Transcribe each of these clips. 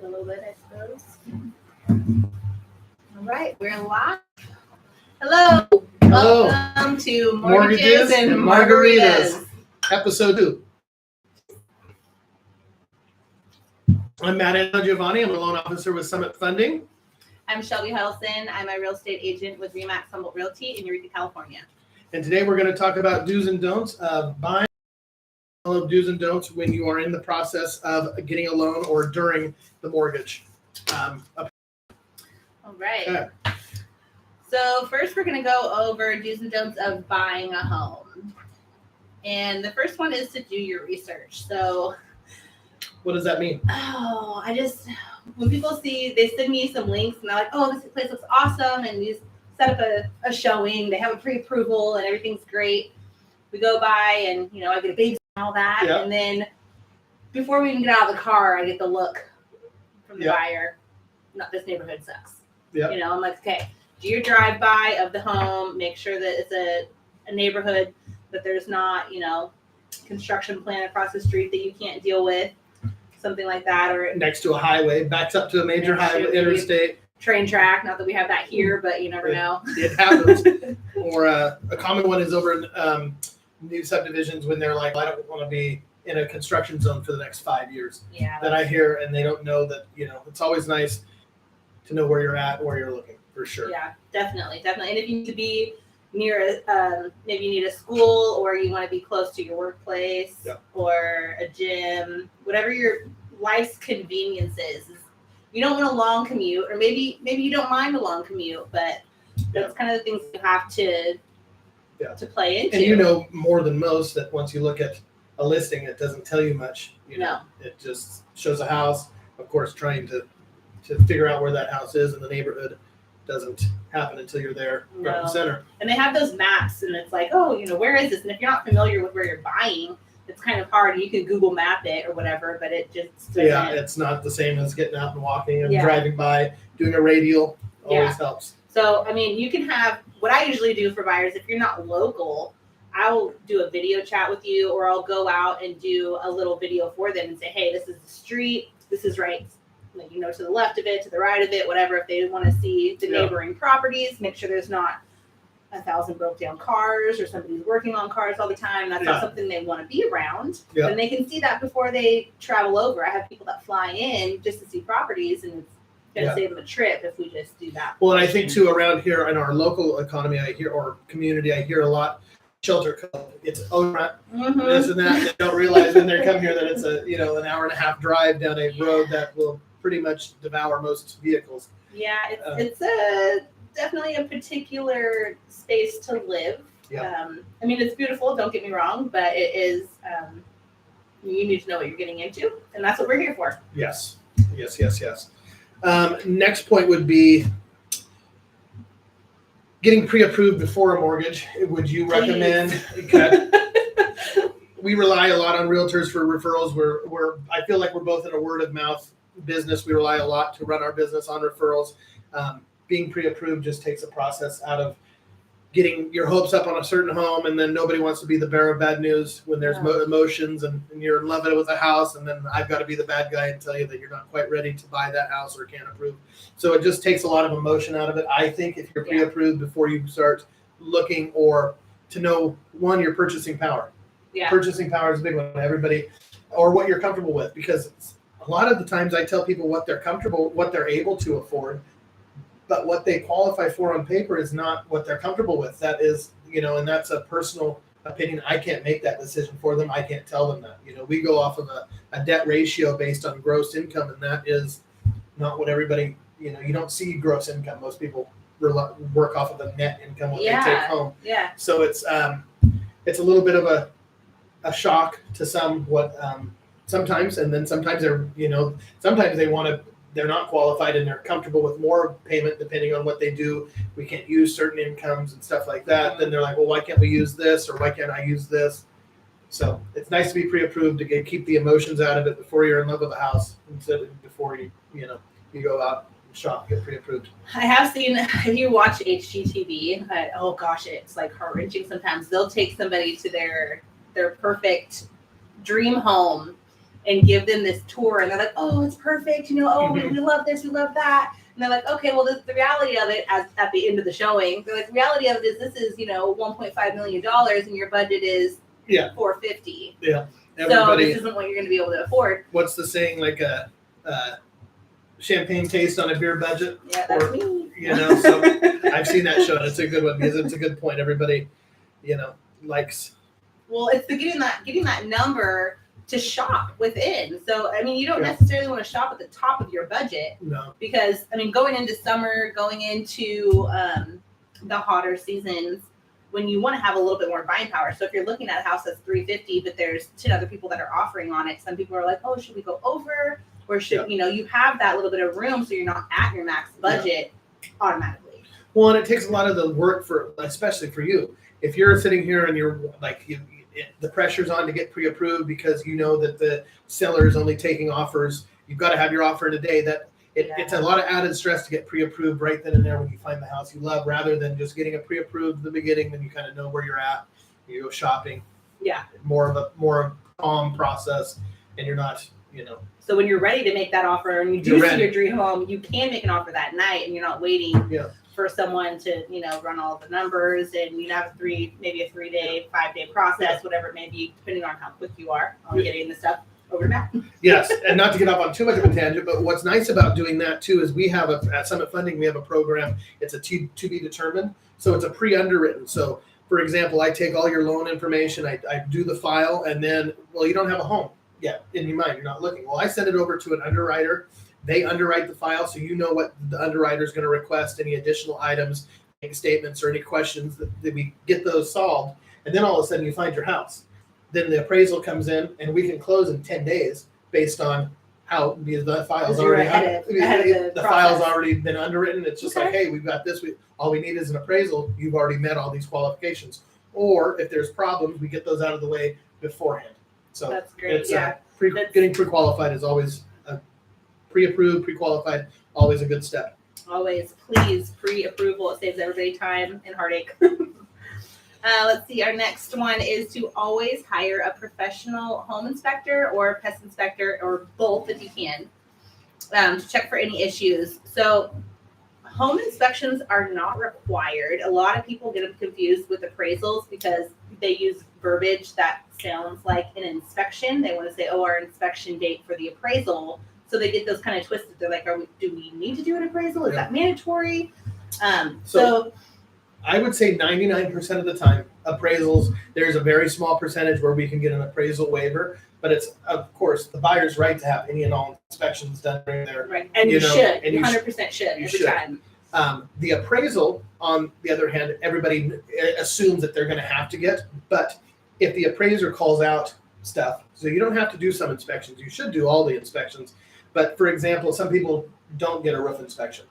it a little bit, I suppose. All right, we're live. Hello. Welcome to Mortgages and Margaritas. Episode 2. I'm Matt Giovanni. I'm a loan officer with Summit Funding. I'm Shelby Huddleston. I'm a real estate agent with Remax Humboldt Realty in Eureka, California. And today we're going to talk about do's and don'ts of buying, do's and don'ts when you are in the process of getting a loan or during the mortgage. All right. Okay. So first we're going to go over do's and don'ts of buying a home. And the first one is to do your research. So what does that mean? Oh, when people they send me some links and they're like, oh, this place looks awesome. And you set up a showing, they have a pre-approval and everything's great. We go by and, I get a big and all that. Yep. And then before we even get out of the car, I get the look from the buyer. Not this neighborhood sucks. Yep. I'm like, okay, do your drive-by of the home, make sure that it's a neighborhood, that there's not, construction plan across the street that you can't deal with, something like that. Or next to a highway, backs up to a major highway, interstate. Train track, not that we have that here, but you never know. It happens. Or a common one is over in new subdivisions when they're like, I don't want to be in a construction zone for the next 5 years. Yeah. That I hear, and they don't know that, it's always nice to know where you're at, where you're looking, for sure. Yeah, definitely. And if you need to be near, maybe you need a school, or you want to be close to your workplace, or a gym, whatever your life's convenience is. You don't want a long commute, or maybe you don't mind a long commute, but that's kind of the things you have to play into. And more than most that once you look at a listing, it doesn't tell you much. It just shows a house. Of course, trying to figure out where that house is in the neighborhood doesn't happen until you're there front and center. And they have those maps, and it's like, oh, where is this? And if you're not familiar with where you're buying, it's kind of hard. You can Google map it or whatever, but it just doesn't. Yeah, it's not the same as getting out and walking and driving by. Doing a radial always helps. So, you can have, what I usually do for buyers, if you're not local, I'll do a video chat with you, or I'll go out and do a little video for them and say, hey, this is the street, this is right, to the left of it, to the right of it, whatever. If they want to see the neighboring properties, make sure there's not 1,000 broke down cars or somebody's working on cars all the time. That's not something they want to be around. And they can see that before they travel over. I have people that fly in just to see properties, and it's going to save them a trip if we just do that. Well, and I think too, around here in our local economy, or community, I hear a lot shelter code. It's owner, this and that. They don't realize when they come here that it's an hour and a half drive down a road that will pretty much devour most vehicles. Yeah, it's definitely a particular space to live. It's beautiful, don't get me wrong, but it is, you need to know what you're getting into, and that's what we're here for. Yes. Next point would be getting pre-approved before a mortgage. Would you recommend? We rely a lot on realtors for referrals. I feel like we're both in a word of mouth business. We rely a lot to run our business on referrals. Being pre-approved just takes a process out of getting your hopes up on a certain home, and then nobody wants to be the bearer of bad news when there's emotions and you're in love with a house, and then I've got to be the bad guy and tell you that you're not quite ready to buy that house or can't approve. So it just takes a lot of emotion out of it. I think if you're pre-approved before you start looking, or to know, one, your purchasing power. Purchasing power is a big one. Everybody, or what you're comfortable with, because a lot of the times I tell people what they're comfortable, what they're able to afford, but what they qualify for on paper is not what they're comfortable with. That is, and that's a personal opinion. I can't make that decision for them. I can't tell them that. We go off of a debt ratio based on gross income, and that is not what everybody, you don't see gross income. Most people work off of the net income, what they take home. Yeah. So it's a little bit of a shock to some, sometimes, and then sometimes sometimes they're not qualified and they're comfortable with more payment depending on what they do. We can't use certain incomes and stuff like that. Then they're like, well, why can't we use this, or why can't I use this? So it's nice to be pre-approved to keep the emotions out of it before you're in love with a house, instead of before you go out and shop, get pre-approved. I have seen, if you watch HGTV, oh gosh, it's like heart-wrenching sometimes. They'll take somebody to their perfect dream home, and give them this tour, and they're like, oh, it's perfect, we love this, we love that. And they're like, okay, well, the reality of it, as at the end of the showing, they're like, the reality of it is this is, $1.5 million, and your budget is $450. Yeah. So this isn't what you're going to be able to afford. What's the saying? Like a champagne taste on a beer budget? Yeah, that's me. So I've seen that show, and it's a good one because it's a good point. Everybody, likes. Well, it's the getting that number to shop within. So, you don't necessarily want to shop at the top of your budget. No. Because, going into summer, going into the hotter seasons, when you want to have a little bit more buying power. So if you're looking at a house that's $350, but there's 10 other people that are offering on it, some people are like, oh, should we go over? Or should, you have that little bit of room so you're not at your max budget automatically. Well, and it takes a lot of the work especially for you. If you're sitting here and you're like, the pressure's on to get pre-approved because you know that the seller is only taking offers, you've got to have your offer in a day. It's a lot of added stress to get pre-approved right then and there when you find the house you love, rather than just getting a pre-approved in the beginning. Then you kind of know where you're at. You go shopping. Yeah. More of a calm process, and you're not, So when you're ready to make that offer and you do see your dream home, you can make an offer that night, and you're not waiting for someone to, run all the numbers, and you have maybe a 3-day, 5-day process, whatever it may be, depending on how quick you are on getting the stuff over to Matt. Yes, and not to get off on too much of a tangent, but what's nice about doing that too is we have at Summit Funding, we have a program. It's a to be determined. So it's a pre-underwritten. So for example, I take all your loan information, I do the file, and then, well, you don't have a home yet in your mind, you're not looking. Well, I send it over to an underwriter. They underwrite the file, so you know what the underwriter is going to request, any additional items, bank statements, or any questions that we get those solved. And then all of a sudden you find your house. Then the appraisal comes in, and we can close in 10 days based on how the file's already the file's already been underwritten. It's just like, hey, we've got this. All we need is an appraisal. You've already met all these qualifications. Or if there's problems, we get those out of the way beforehand. So that's great. Getting pre-qualified is always pre-approved, pre-qualified, always a good step. Always, please, pre-approval. It saves everybody time and heartache. Let's see. Our next one is to always hire a professional home inspector or pest inspector, or both if you can, to check for any issues. So home inspections are not required. A lot of people get confused with appraisals because they use verbiage that sounds like an inspection. They want to say, oh, our inspection date for the appraisal. So they get those kind of twisted. They're like, do we need to do an appraisal? Is that mandatory? So I would say 99% of the time, appraisals, there's a very small percentage where we can get an appraisal waiver, but it's, of course, the buyer's right to have any and all inspections done during their... Right, and you should. 100% should every time. The appraisal, on the other hand, everybody assumes that they're going to have to get, but if the appraiser calls out stuff, so you don't have to do some inspections, you should do all the inspections, but for example, some people don't get a roof inspection.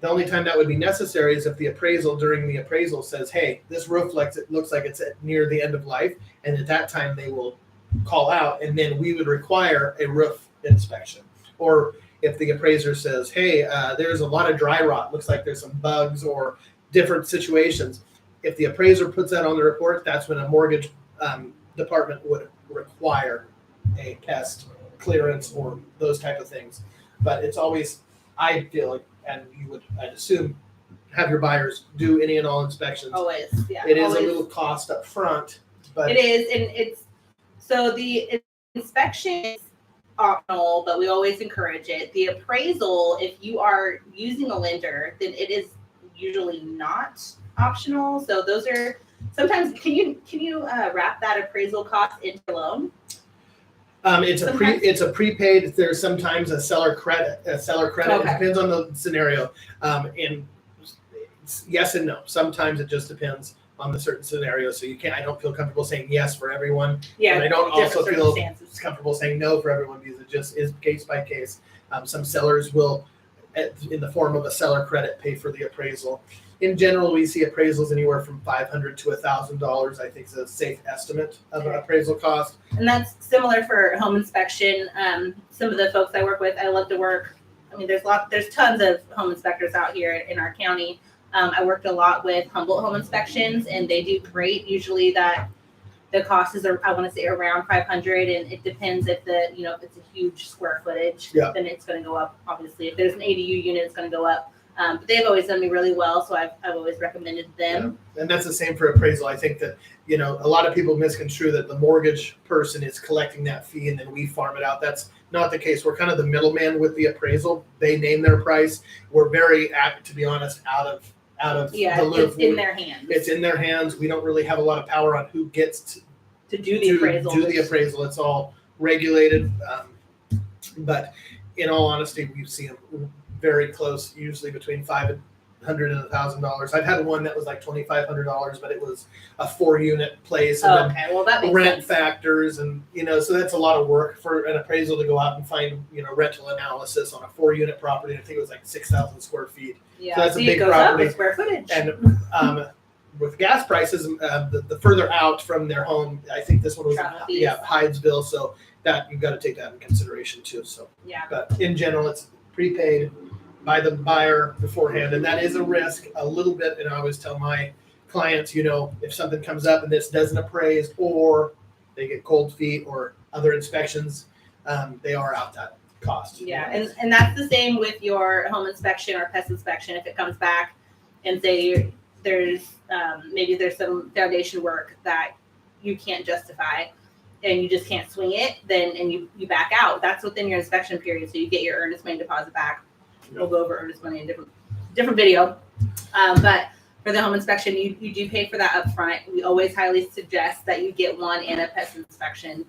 The only time that would be necessary is if the appraisal during the appraisal says, hey, this roof looks like it's near the end of life. And at that time they will call out, and then we would require a roof inspection. Or if the appraiser says, hey, there's a lot of dry rot, looks like there's some bugs or different situations. If the appraiser puts that on the report, that's when a mortgage department would require a pest clearance or those type of things. But it's always, I feel like, and I'd assume, have your buyers do any and all inspections. Always, yeah. It is a little cost up front, but it is, and it's so the inspection is optional, but we always encourage it. The appraisal, if you are using a lender, then it is usually not optional. So those are sometimes. Can you wrap that appraisal cost into a loan? It's a prepaid. There's sometimes a seller credit. Okay. It depends on the scenario. And yes and no. Sometimes it just depends on the certain scenario. So I don't feel comfortable saying yes for everyone. Yeah. And I don't also feel comfortable saying no for everyone because it just is case by case. Some sellers will, in the form of a seller credit, pay for the appraisal. In general, we see appraisals anywhere from $500 to $1,000. I think is a safe estimate of an appraisal cost. And that's similar for home inspection. Some of the folks I work with, I love to work. I mean, there's tons of home inspectors out here in our county. I worked a lot with Humboldt Home Inspections, and they do great. Usually, that The cost is, I want to say, around 500, and it depends if if it's a huge square footage, then it's going to go up. Obviously, if there's an ADU unit, it's going to go up. But they've always done me really well, so I've always recommended them. Yeah. And that's the same for appraisal. I think that a lot of people misconstrue that the mortgage person is collecting that fee and then we farm it out. That's not the case. We're kind of the middleman with the appraisal. They name their price. We're very, to be honest, out of the loop. It's in their hands. It's in their hands. We don't really have a lot of power on who gets to do the appraisal. Do the appraisal. It's all regulated. But in all honesty, we see them very close, usually between $500 and $1,000. I've had one that was like $2,500, but it was a 4-unit place, and okay, well that makes rent sense. Factors, and so that's a lot of work for an appraisal to go out and find rental analysis on a 4-unit property. I think it was like 6,000 square feet. Yeah, so that's a big it goes property. Up with square footage. And with gas prices, the further out from their home, I think this one was Hydesville, so that you've got to take that in consideration too. So but in general, it's prepaid by the buyer beforehand, and that is a risk a little bit. And I always tell my clients, if something comes up and this doesn't appraise, or they get cold feet or other inspections, they are out that cost. Yeah, and that's the same with your home inspection or pest inspection. If it comes back and say there's maybe there's some foundation work that you can't justify and you just can't swing it, and you back out. That's within your inspection period, so you get your earnest money deposit back. We'll go over earnest money in different video. But for the home inspection, you do pay for that up front. We always highly suggest that you get one and a pest inspection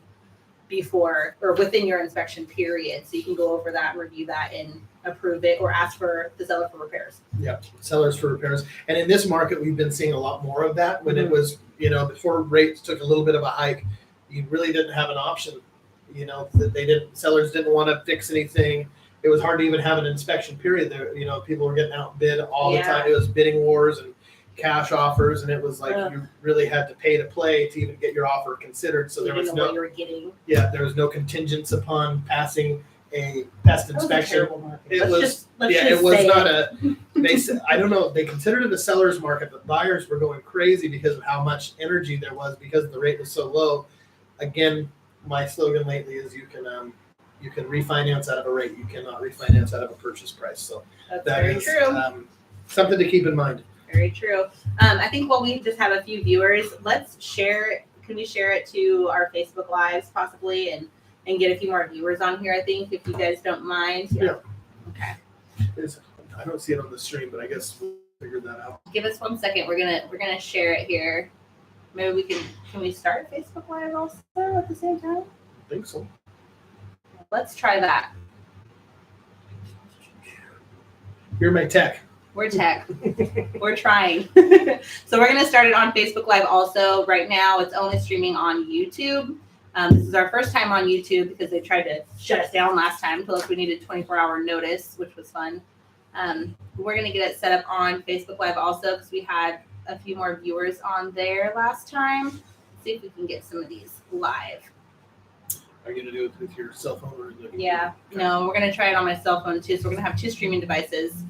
before or within your inspection period, so you can go over that, review that, and approve it, or ask for the seller for repairs. Yeah, sellers for repairs. And in this market, we've been seeing a lot more of that. When it was, before rates took a little bit of a hike, you really didn't have an option. Sellers didn't want to fix anything. It was hard to even have an inspection period there. People were getting outbid all the time. It was bidding wars and cash offers, and it was like you really had to pay to play to even get your offer considered. So there was no, you were getting. Yeah, there was no contingents upon passing a pest inspection. It was not a. I don't know. They considered it a seller's market, but buyers were going crazy because of how much energy there was because the rate was so low. Again, my slogan lately is you can refinance out of a rate. You cannot refinance out of a purchase price. So that's very true. Something to keep in mind. Very true. I think while we just have a few viewers, let's share it. Can we share it to our Facebook Lives possibly and get a few more viewers on here, I think, if you guys don't mind? Yeah. Okay. I don't see it on the stream, but I guess we'll figure that out. Give us 1 second. We're gonna share it here. Maybe we can we start Facebook Live also at the same time? I think so. Let's try that. You're my tech. We're tech. We're trying. So we're going to start it on Facebook Live also. Right now, it's only streaming on YouTube. This is our first time on YouTube because they tried to shut us down last time. Told us we needed 24-hour notice, which was fun. We're going to get it set up on Facebook Live also because we had a few more viewers on there last time. See if we can get some of these live. Are you going to do it with your cell phone? Or yeah. Okay. No, we're going to try it on my cell phone too. So we're going to have 2 streaming devices.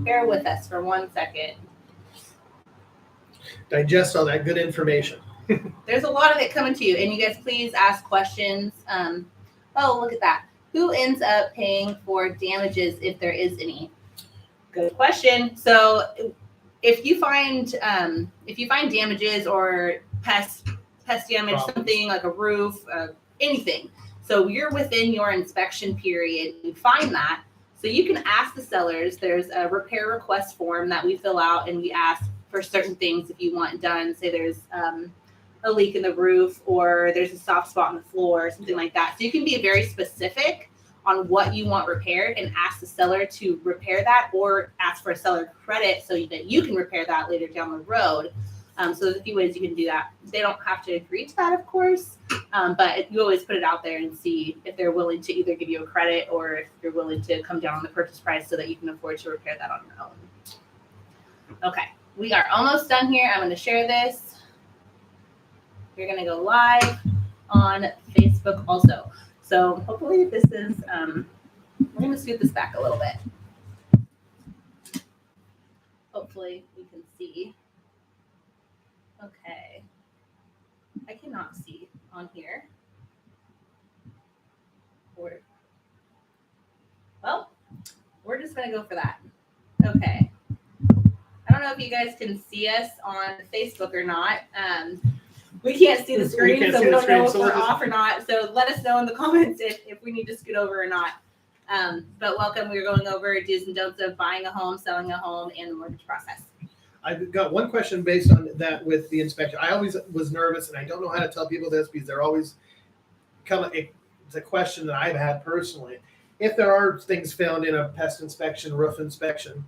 Bear with us for 1 second. Digest all that good information. There's a lot of it coming to you, and you guys please ask questions. Oh, look at that. Who ends up paying for damages if there is any? Good question. So if you find damages or pest damage, something like a roof, anything. So you're within your inspection period. You find that. So you can ask the sellers. There's a repair request form that we fill out, and we ask for certain things if you want done. Say there's a leak in the roof, or there's a soft spot on the floor, or something like that. So you can be very specific on what you want repaired and ask the seller to repair that, or ask for a seller credit so that you can repair that later down the road. So there's a few ways you can do that. They don't have to agree to that, of course, but you always put it out there and see if they're willing to either give you a credit or if you're willing to come down on the purchase price so that you can afford to repair that on your own. Okay, we are almost done here. I'm going to share this. We're going to go live on Facebook also. So hopefully this is, I'm going to scoot this back a little bit. Hopefully we can see. Okay. I cannot see on here. Well, we're just going to go for that. Okay. I don't know if you guys can see us on Facebook or not. We can't see the screen, so we don't know if we're off or not. So let us know in the comments if we need to scoot over or not. But welcome. We're going over do's and don'ts of buying a home, selling a home, and the mortgage process. I've got one question based on that with the inspection. I always was nervous, and I don't know how to tell people this because they're always it's a question that I've had personally. If there are things found in a pest inspection, roof inspection,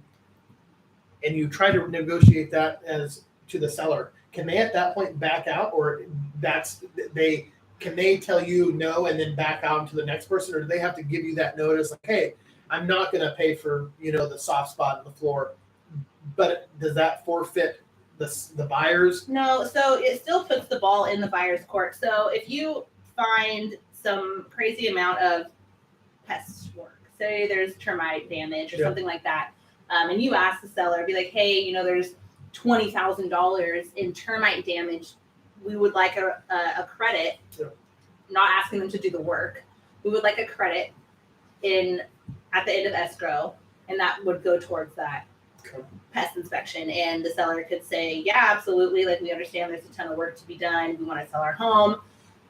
and you try to negotiate that as to the seller, can they at that point back out, or can they tell you no and then back out to the next person, or do they have to give you that notice like, hey, I'm not going to pay for the soft spot in the floor? But does that forfeit the buyers? No, so it still puts the ball in the buyer's court. So if you find some crazy amount of pest work, say there's termite damage or something like that, and you ask the seller, be like, hey, there's $20,000 in termite damage. We would like a credit, not asking them to do the work. We would like a credit at the end of escrow, and that would go towards that pest inspection. And the seller could say, yeah, absolutely. Like, we understand there's a ton of work to be done. We want to sell our home.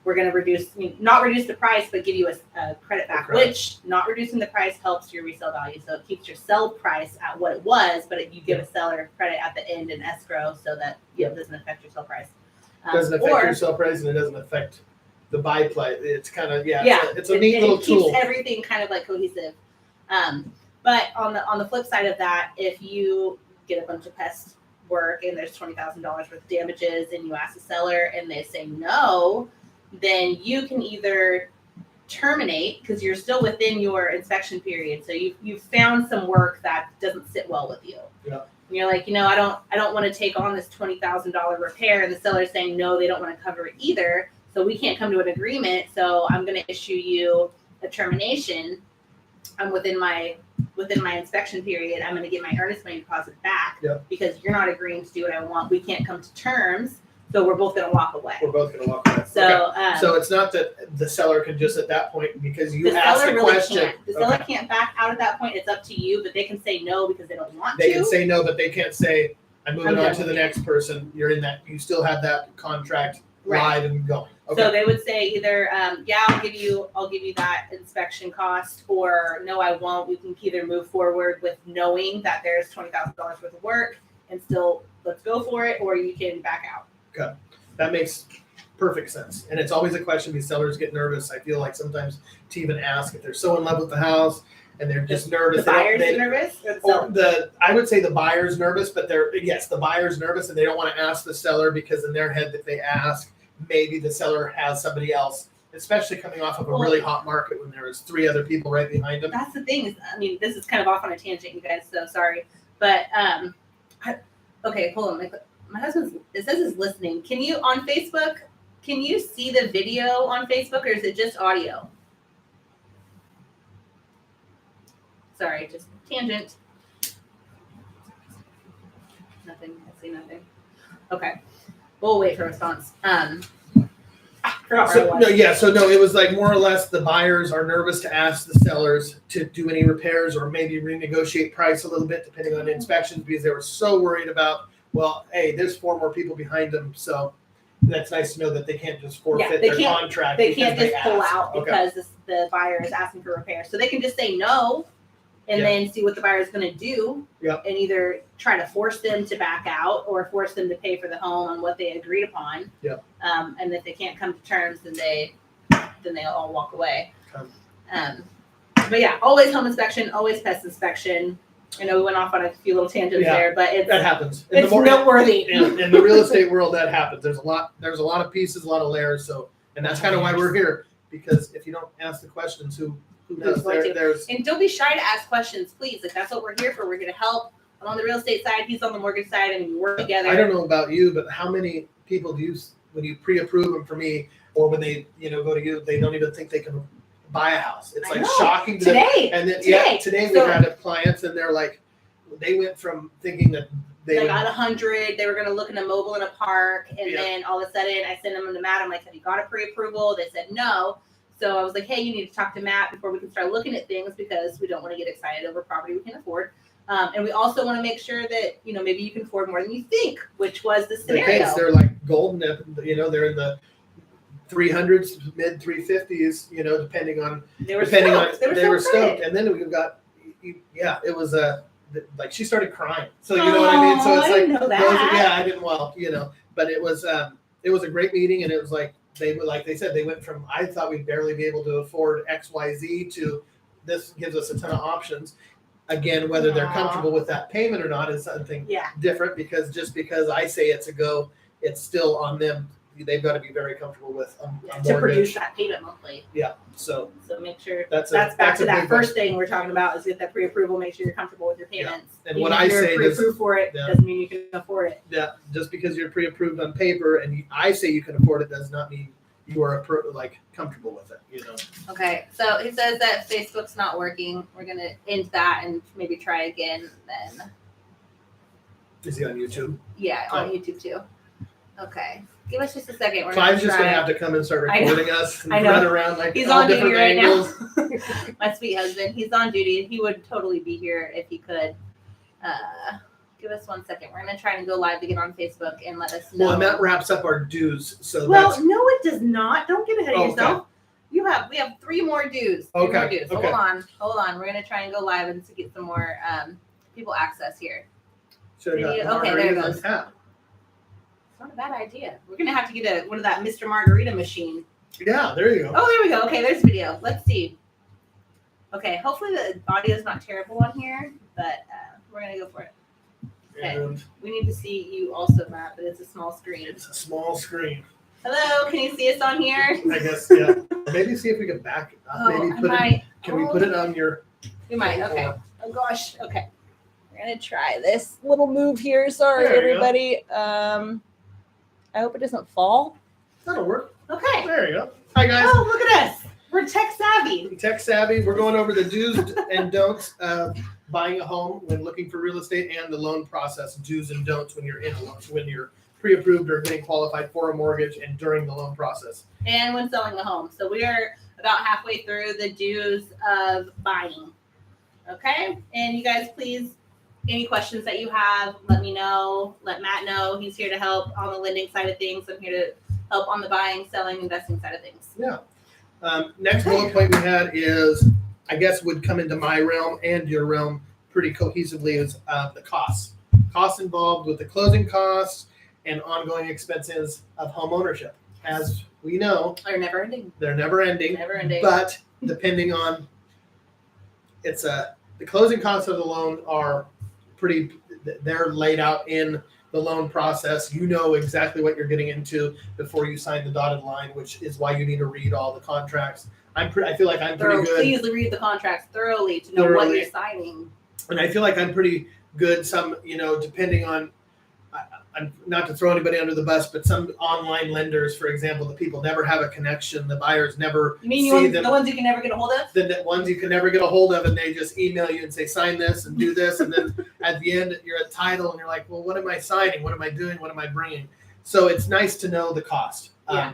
We're going to not reduce the price, but give you a credit back, which not reducing the price helps your resale value. So it keeps your sell price at what it was, but you give a seller credit at the end in escrow so that it doesn't affect your sell price. It doesn't affect your sell price, and it doesn't affect the buy price. It's kind of, it's a neat little tool. It keeps everything kind of like cohesive. But on the flip side of that, if you get a bunch of pest work and there's $20,000 worth of damages and you ask the seller and they say no, then you can either terminate because you're still within your inspection period. So you've found some work that doesn't sit well with you. Yeah. And you're like, I don't want to take on this $20,000 repair, and the seller's saying no, they don't want to cover it either. So we can't come to an agreement. So I'm going to issue you a termination. I'm within my inspection period. I'm going to get my earnest money deposit back because you're not agreeing to do what I want. We can't come to terms. So we're both going to walk away. So, so it's not that the seller can just at that point, because you asked the question. The seller can't back out at that point. It's up to you, but they can say no because they don't want to. They can say no, but they can't say, I'm moving on to the next person. You're in that. You still have that contract live and going. Okay. So they would say either, I'll give you that inspection cost, or no, I won't. We can either move forward with knowing that there's $20,000 worth of work and still let's go for it, or you can back out. Okay. That makes perfect sense. And it's always a question because sellers get nervous. I feel like sometimes to even ask if they're so in love with the house and they're just nervous. The buyer's nervous? I would say the buyer's nervous, but the buyer's nervous and they don't want to ask the seller because in their head, if they ask, maybe the seller has somebody else, especially coming off of a really hot market when there was 3 other people right behind them. That's the thing. This is kind of off on a tangent, you guys, so sorry. But, okay, hold on. My husband, it says is listening. Can you, on Facebook, can you see the video on Facebook, or is it just audio? Sorry, just tangent. Nothing. I see nothing. Okay. We'll wait for a response. It was like more or less the buyers are nervous to ask the sellers to do any repairs or maybe renegotiate price a little bit depending on inspections because they were so worried about, well, hey, there's 4 more people behind them, so that's nice to know that they can't just forfeit their contract. They can't just pull out because the buyer is asking for repair. So they can just say no and then see what the buyer is going to do and either try to force them to back out or force them to pay for the home on what they agreed upon. And if they can't come to terms, then they all walk away. But yeah, always home inspection, always pest inspection. I know we went off on a few little tangents there, but that happens. It's noteworthy. In the real estate world, that happens. There's a lot of pieces, a lot of layers. So, and that's kind of why we're here, because if you don't ask the questions, who knows? And don't be shy to ask questions, please. Like, that's what we're here for. We're here to help. I'm on the real estate side. He's on the mortgage side, and we work together. I don't know about you, but how many people do you, when you pre-approve them for me, or when they go to you, they don't even think they can buy a house. It's like shocking today. And then today we had clients, and they're like, they went from thinking that I got 100. They were going to look in a mobile in a park. And Yeah. then all of a sudden I sent them to Matt. I'm like, have you got a pre-approval? They said no. So I was like, hey, you need to talk to Matt before we can start looking at things because we don't want to get excited over property we can afford. And we also want to make sure that, you know, maybe you can afford more than you think, which was the scenario. case, they're like golden, you know, they're in the 300s, mid 350s, you know, depending on. They were Depending stoked. on, they were stoked. And then we got, it was like she started crying. So you know what I mean? So it's I like, didn't know that. yeah, I didn't, well, you know, but it was a great meeting, and it was like, they said, they went from, I thought we'd barely be able to afford XYZ to this gives us a ton of options. Again, whether they're comfortable with that payment or not is something different, because just because I say it's a go, it's still on them. They've got to be very comfortable with to produce that payment monthly. Yeah. So make sure that's back to that first thing we're talking about is get that pre-approval. Make sure you're comfortable with your payments. Yeah. And what I say pre-approved for it doesn't mean you can afford it. Yeah. Just because you're pre-approved on paper and I say you can afford it does not mean you are comfortable with it. You know. Okay. So he says that Facebook's not working. We're gonna end that and maybe try again then. Is he on YouTube? Yeah, on YouTube too. Okay. Give us just a second. We're Clive's just gonna have to come and start recording us and run around like he's all on duty different right angles. now. My sweet husband. He's on duty. He would totally be here if he could. Give us 1 second. We're gonna try and go live to get on Facebook and let us know. Well, and that wraps up our dues. So no, it does not. Don't get ahead of yourself. Okay. We have 3 more dues. Okay. So hold on. We're gonna try and go live and to get some more people access here. Okay, there it goes. It's not a bad idea. We're gonna have to get one of that Mr. Margarita machine. Yeah, there you go. Oh, there we go. Okay, there's video. Let's see. Okay, hopefully the audio is not terrible on here, but we're gonna go for it. Okay. And we need to see you also, Matt, but it's a small screen. It's a small screen. Hello, can you see us on here? I guess, yeah. Maybe see if we can back it up. Maybe we put it on your... We might, okay. Oh gosh, okay. We're gonna try this little move here. Sorry, everybody. I hope it doesn't fall. That'll work. Okay. There you go. Hi, guys. Oh, look at us. We're tech savvy. We're going over the do's and don'ts of buying a home when looking for real estate and the loan process, do's and don'ts when you're when you're pre-approved or getting qualified for a mortgage and during the loan process. And when selling a home. So we are about halfway through the do's of buying. Okay? And you guys, please, any questions that you have, let me know. Let Matt know. He's here to help on the lending side of things. I'm here to help on the buying, selling, investing side of things. Yeah. Next bullet point we had is, I guess would come into my realm and your realm pretty cohesively, is the costs. Costs involved with the closing costs and ongoing expenses of home ownership. As we know, They're never ending. Never ending. But depending on, the closing costs of the loan are they're laid out in the loan process. You know exactly what you're getting into before you sign the dotted line, which is why you need to read all the contracts. I feel like I'm pretty good. Please read the contracts thoroughly to know what you're signing. And I feel like I'm pretty good. Some, depending on, I'm not to throw anybody under the bus, but some online lenders, for example, the people never have a connection. The buyers never see them. The ones you can never get a hold of? The ones you can never get a hold of, and they just email you and say, sign this and do this. And then at the end, you're at title and you're like, well, what am I signing? What am I doing? What am I bringing? So it's nice to know the cost. Yeah.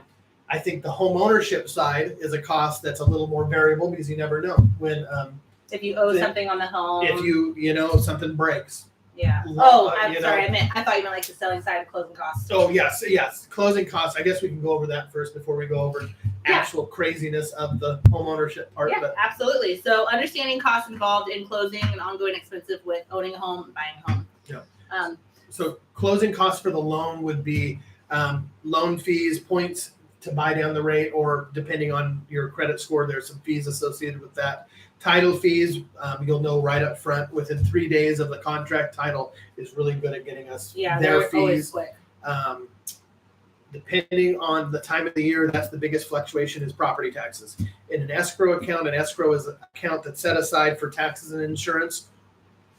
I think the home ownership side is a cost that's a little more variable because you never know when. If you owe something on the home. If something breaks. Yeah. I'm sorry. I thought you meant like the selling side of closing costs. Oh, yes. Closing costs. I guess we can go over that first before we go over actual craziness of the home ownership part. Yeah, absolutely. So understanding costs involved in closing and ongoing expenses with owning a home and buying a home. Yeah. So closing costs for the loan would be loan fees, points to buy down the rate, or depending on your credit score, there's some fees associated with that. Title fees, you'll know right up front within 3 days of the contract. Title is really good at getting us their fees. Always quick. Depending on the time of the year, that's the biggest fluctuation is property taxes. In an escrow account, an escrow is an account that's set aside for taxes and insurance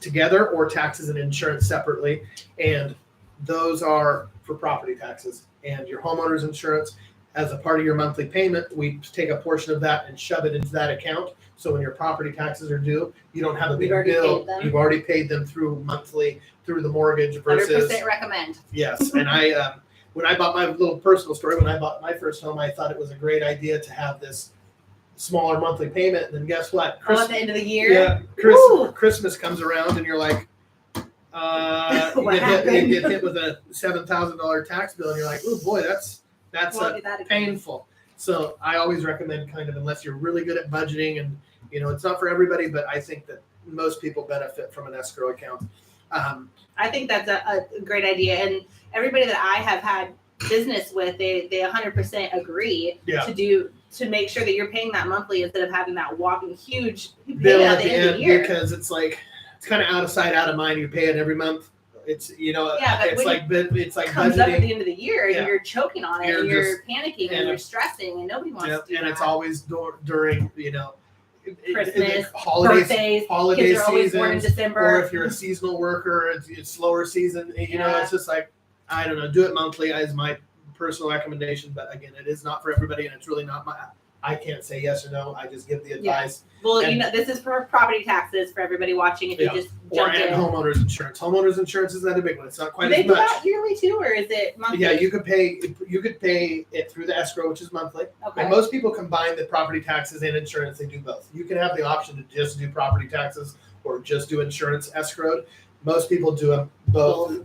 together or taxes and insurance separately. And those are for property taxes. And your homeowner's insurance as a part of your monthly payment, we take a portion of that and shove it into that account. So when your property taxes are due, you don't have a big You've already bill. paid them. You've already paid them through monthly, through the mortgage 100% recommend. Yes. And when I bought my little personal story, when I bought my first home, I thought it was a great idea to have this smaller monthly payment. And then guess what? At the end of the year? Yeah. Christmas comes around and you're like, What you get hit with a $7,000 tax bill and you're like, oh boy, that's painful. So I always recommend kind of, unless you're really good at budgeting and, it's not for everybody, but I think that most people benefit from an escrow account. I think that's a great idea. And everybody that I have had business with, they 100% agree to make sure that you're paying that monthly instead of having that whacking huge bill at the end of the year. Because it's kind of out of sight, out of mind. You pay it every month. It's but it's like comes up at budgeting. the end of the year and you're choking on it and you're panicking and you're stressing and nobody wants to do that. And it's always during Christmas, holiday kids are always born in December. Or if you're a seasonal worker, it's slower season. It's just like, I don't know, do it monthly as my personal recommendation. But again, it is not for everybody, and it's really not I can't say yes or no. I just give the advice. Well, this is for property taxes for everybody watching. If you just jump in. Homeowners insurance. Homeowners insurance is not a big one. It's not quite as much. Do they do that yearly too, or is it monthly? Yeah, you could pay it through the escrow, which is monthly. Okay. And most people combine the property taxes and insurance. They do both. You can have the option to just do property taxes or just do insurance escrowed. Most people do them both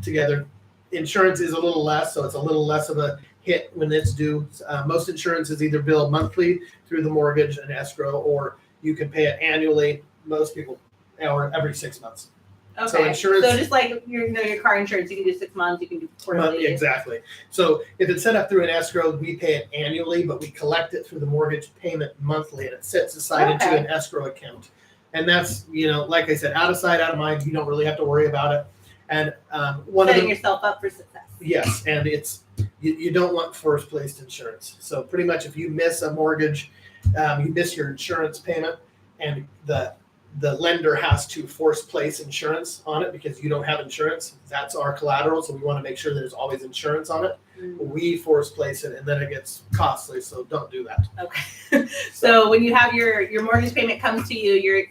together. Insurance is a little less, so it's a little less of a hit when it's due. Most insurance is either billed monthly through the mortgage and escrow, or you can pay it annually. Most people, or every 6 months. Okay. So insurance. So just like your car insurance, you can do 6 months, you can do quarterly. Exactly. So if it's set up through an escrow, we pay it annually, but we collect it through the mortgage payment monthly, and it sits aside into an escrow account. And that's, like I said, out of sight, out of mind. You don't really have to worry about it. And setting yourself up for success. Yes, and it's you don't want forced placed insurance. So pretty much, if you miss a mortgage, you miss your insurance payment, and the lender has to force place insurance on it because you don't have insurance. That's our collateral, so we want to make sure there's always insurance on it. Mm-hmm. We force place it, and then it gets costly. So don't do that. Okay. So when you have your mortgage payment comes to you,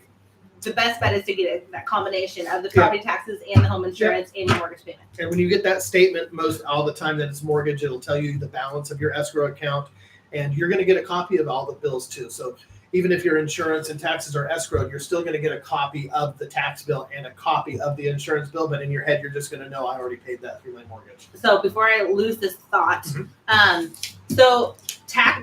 the best bet is to get that combination of the property taxes and the home insurance and your mortgage payment. And when you get that statement, all the time that it's mortgage, it'll tell you the balance of your escrow account, and you're going to get a copy of all the bills too. So even if your insurance and taxes are escrowed, you're still going to get a copy of the tax bill and a copy of the insurance bill. But in your head, you're just going to know I already paid that through my mortgage. So before I lose this thought, so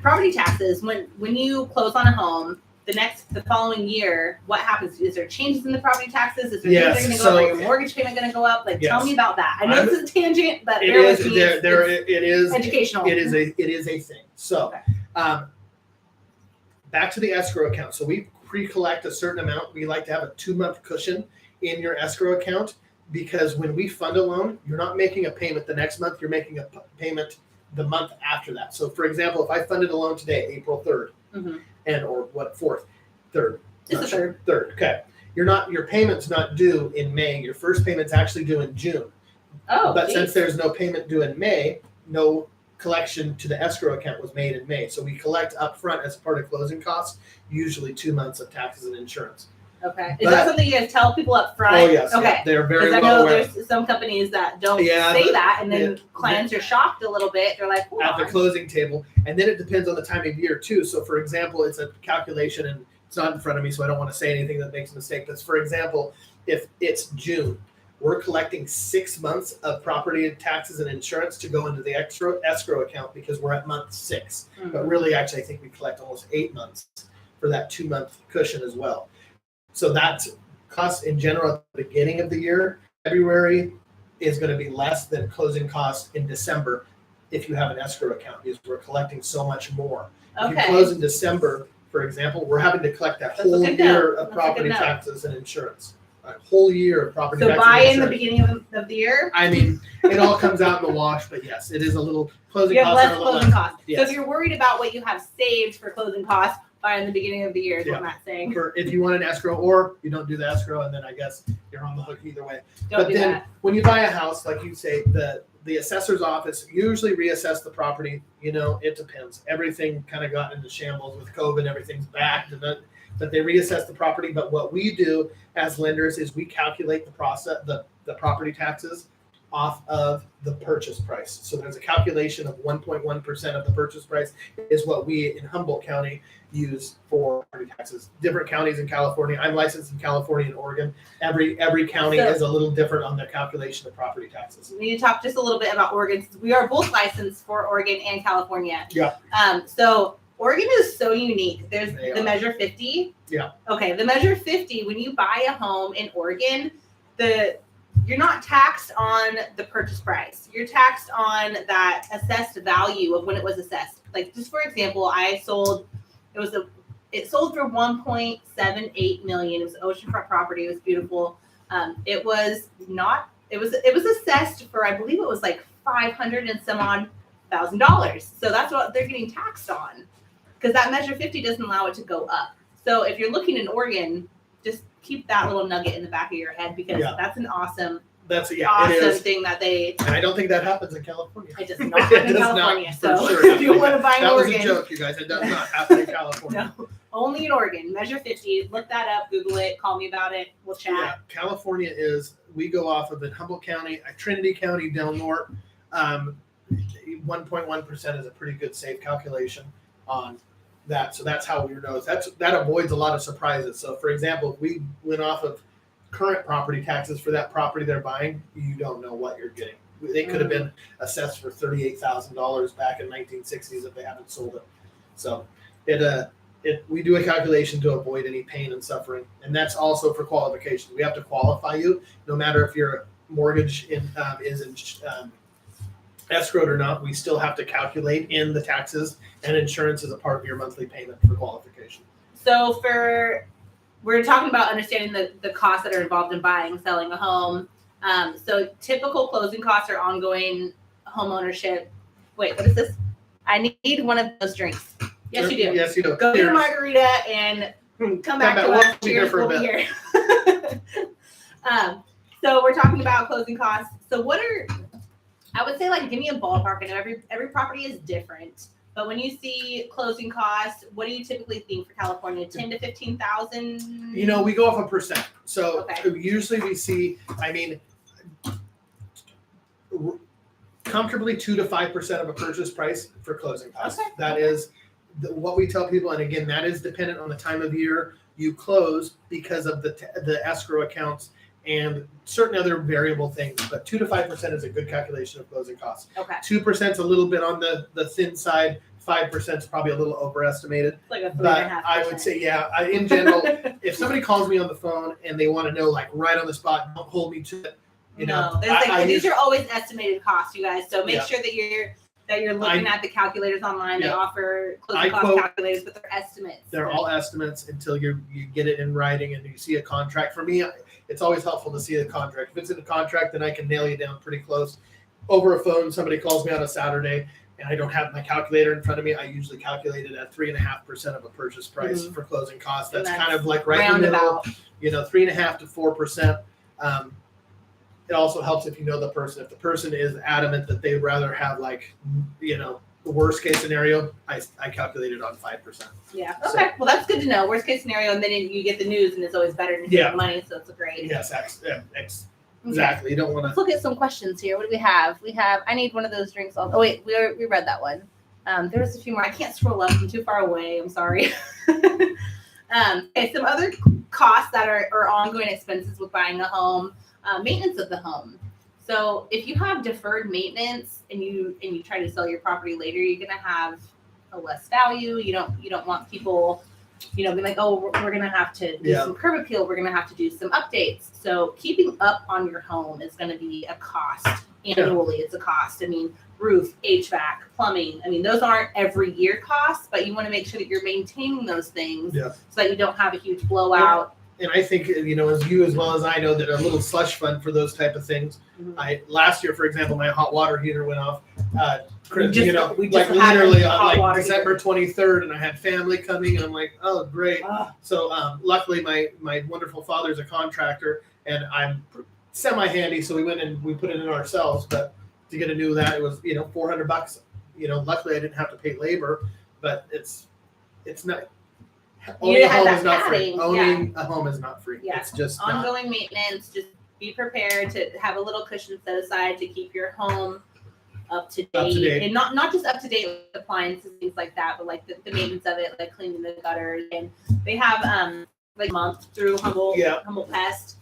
property taxes, when you close on a home, the following year, what happens? Is there changes in the property taxes? Is there things that are going to go up? Your mortgage payment going to go up? Tell me about that. I know this is a tangent, but it is educational. It is a thing. So, back to the escrow account. So we pre-collect a certain amount. We like to have a 2-month cushion in your escrow account, because when we fund a loan, you're not making a payment the next month. You're making a payment the month after that. So, for example, if I funded a loan today, April 3rd. Mm-hmm. Or 4th, 3rd. It's the 3rd. 3rd. Okay. Your payment's not due in May. Your first payment's actually due in June. Oh. But since there's no payment due in May, no collection to the escrow account was made in May. So we collect upfront as part of closing costs, usually 2 months of taxes and insurance. Okay. Is that something you guys tell people up front? Oh, yes. Okay. Yeah, they're very well aware. I know aware. there's some companies that don't say that, and then clients are shocked a little bit. They're like, at the closing table. And then it depends on the time of year, too. So, for example, it's a calculation, and it's not in front of me, so I don't want to say anything that makes a mistake. But, for example, if it's June, we're collecting 6 months of property taxes and insurance to go into the escrow account because we're at month 6. Mm-hmm. But really, actually, I think we collect almost 8 months for that 2-month cushion as well. So that's costs in general at the beginning of the year. February is going to be less than closing costs in December if you have an escrow account, because we're collecting so much more. Okay. If you close in December, for example, we're having to collect that whole year of property taxes and insurance. A whole year of property taxes. So buy in the beginning of the year? I mean, it all comes out in the wash, but yes, it is a little closing costs. You have less closing costs. Yes. So if you're worried about what you have saved for closing costs, by in the beginning of the year is what Matt's saying. For if you want an escrow or you don't do the escrow, and then I guess you're on the hook either way. Don't do then that. When you buy a house, like you say, the assessor's office usually reassess the property. It depends. Everything kind of got into shambles with COVID. Everything's back, but they reassess the property. But what we do as lenders is we calculate the property taxes off of the purchase price. So there's a calculation of 1.1% of the purchase price is what we in Humboldt County use for property taxes. Different counties in California. I'm licensed in California and Oregon. Every county is a little different on their calculation of property taxes. We need to talk just a little bit about Oregon. We are both licensed for Oregon and California. Yeah. So Oregon is so unique. There's the Measure 50. Yeah. Okay, the Measure 50, when you buy a home in Oregon, you're not taxed on the purchase price. You're taxed on that assessed value of when it was assessed. Like just for example, it sold for 1.78 million. It was oceanfront property. It was beautiful. It was assessed for, I believe it was like $500 and some odd $1,000. So that's what they're getting taxed on, because that Measure 50 doesn't allow it to go up. So if you're looking in Oregon, just keep that little nugget in the back of your head, because that's an awesome thing that they. And I don't think that happens in California. It does not happen in California. So if you want to buy in That Oregon, was a joke, you guys. It does not happen in California. No, only in Oregon. Measure 50. Look that up. Google it. Call me about it. We'll chat. Yeah, California we go off of in Humboldt County, Trinity County, Del Norte. 1.1% is a pretty good safe calculation on that. So that's how we know. That avoids a lot of surprises. So for example, if we went off of current property taxes for that property they're buying, you don't know what you're getting. They could have been assessed for $38,000 back in 1960s if they haven't sold it. So we do a calculation to avoid any pain and suffering, and that's also for qualification. We have to qualify you, no matter if your mortgage is in escrowed or not. We still have to calculate in the taxes, and insurance is a part of your monthly payment for qualification. So we're talking about understanding the costs that are involved in buying and selling a home. So typical closing costs are ongoing home ownership. Wait, what is this? I need one of those drinks. Yes, you do. Yes, you do. Go get a margarita and come back to us. Cheers, we'll be here. So we're talking about closing costs. So I would say, like, give me a ballpark. I know every property is different, but when you see closing costs, what do you typically think for California? 10 to 15,000? We go off a percent. So usually we see, comfortably 2 to 5% of a purchase price for closing costs. Okay. That is what we tell people, and again, that is dependent on the time of year you close because of the escrow accounts and certain other variable things. But 2 to 5% is a good calculation of closing costs. Okay. 2% is a little bit on the thin side. 5% is probably a little overestimated. Like a 3.5%. But I would say, in general, if somebody calls me on the phone and they want to know, like, right on the spot, don't hold me to it. These are always estimated costs, you guys. So make sure that you're looking at the calculators online. They offer closing cost calculators, but they're estimates. They're all estimates until you get it in writing and you see a contract. For me, it's always helpful to see the contract. If it's in a contract, then I can nail you down pretty close. Over a phone, somebody calls me on a Saturday and I don't have my calculator in front of me. I usually calculate it at 3.5% of a purchase price for closing costs. That's kind of like right in the middle, 3.5 to 4%. It also helps if you know the person. If the person is adamant that they'd rather have, like, the worst case scenario, I calculate it on 5%. Yeah. Okay. So, well, that's good to know. Worst case scenario, and then you get the news, and it's always better to save money. So it's great. Yes. Exactly. You don't want to. Let's look at some questions here. What do we have? I need one of those drinks. Oh wait, we read that one. There's a few more. I can't scroll up. I'm too far away. I'm sorry. Okay. Some other costs that are ongoing expenses with buying a home. Maintenance of the home. So if you have deferred maintenance and you try to sell your property later, you're gonna have a less value. You don't want people, be like, oh, we're gonna have to do some curb appeal. We're gonna have to do some updates. So keeping up on your home is gonna be a cost annually. It's a cost. Roof, HVAC, plumbing. Those aren't every year costs, but you want to make sure that you're maintaining those things so that you don't have a huge blowout. And I think, as you as well as I know, that a little slush fund for those type of things. Last year, for example, my hot water heater went off. You know, we like just had literally a on hot like water December 23rd, and I had family coming, and I'm like, oh great. So luckily, my wonderful father's a contractor, and I'm semi-handy, so we went and we put it in ourselves. But to get a new that, it was $400. Luckily I didn't have to pay labor, but it's not. Owning a home is not free. Owning a home is not free. Yeah. It's just ongoing maintenance. Just be prepared to have a little cushion set aside to keep your home up to date, and not just up to date with appliances, things like that, but like the maintenance of it, like cleaning the gutters. And they have like a month through Humble Pest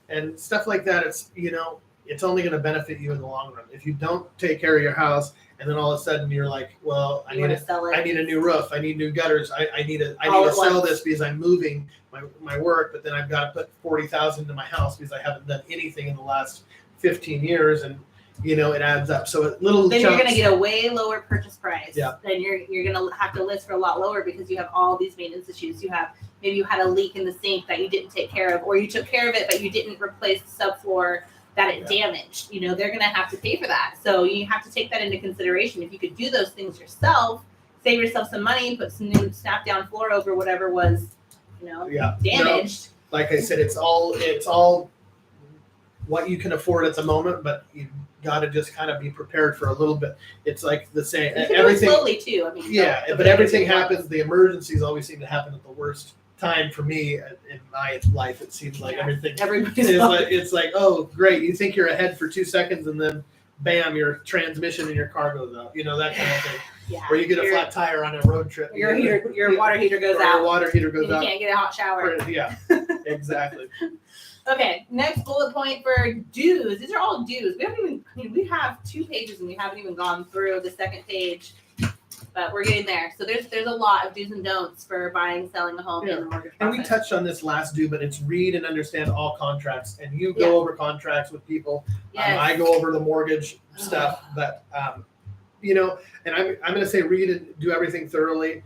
and stuff like that. It's only going to benefit you in the long run. If you don't take care of your house, and then all of a sudden you're like, well, I need a new roof, I need new gutters, I need to sell this because I'm moving my work, but then I've got to put $40,000 into my house because I haven't done anything in the last 15 years, and it adds up. So little then chunks, you're going to get a way lower purchase price. Yeah. Then you're going to have to list for a lot lower because you have all these maintenance issues. Maybe you had a leak in the sink that you didn't take care of, or you took care of it but you didn't replace the subfloor that it damaged. They're going to have to pay for that. So you have to take that into consideration. If you could do those things yourself, save yourself some money, put some new snap down floor over whatever was, damaged. Like I said, it's all what you can afford at the moment, but you got to just kind of be prepared for a little bit. It's like the same. Everything slowly too. But everything happens. The emergencies always seem to happen at the worst time for me in my life. It seems like it's like, oh great, you think you're ahead for 2 seconds, and then bam, your transmission in your car goes out. That kind of thing. Yeah. Or you get a flat tire on a road trip. Your water heater goes out. Your water heater goes out. You can't get a hot shower. Yeah, exactly. Okay, next bullet point for dues. These are all dues. We have 2 pages and we haven't even gone through the second page, but we're getting there. So there's a lot of do's and don'ts for buying, selling a home in the mortgage process. And we touched on this last do, but it's read and understand all contracts. And you go over contracts with people. Yes. I go over the mortgage stuff, but and I'm going to say read and do everything thoroughly.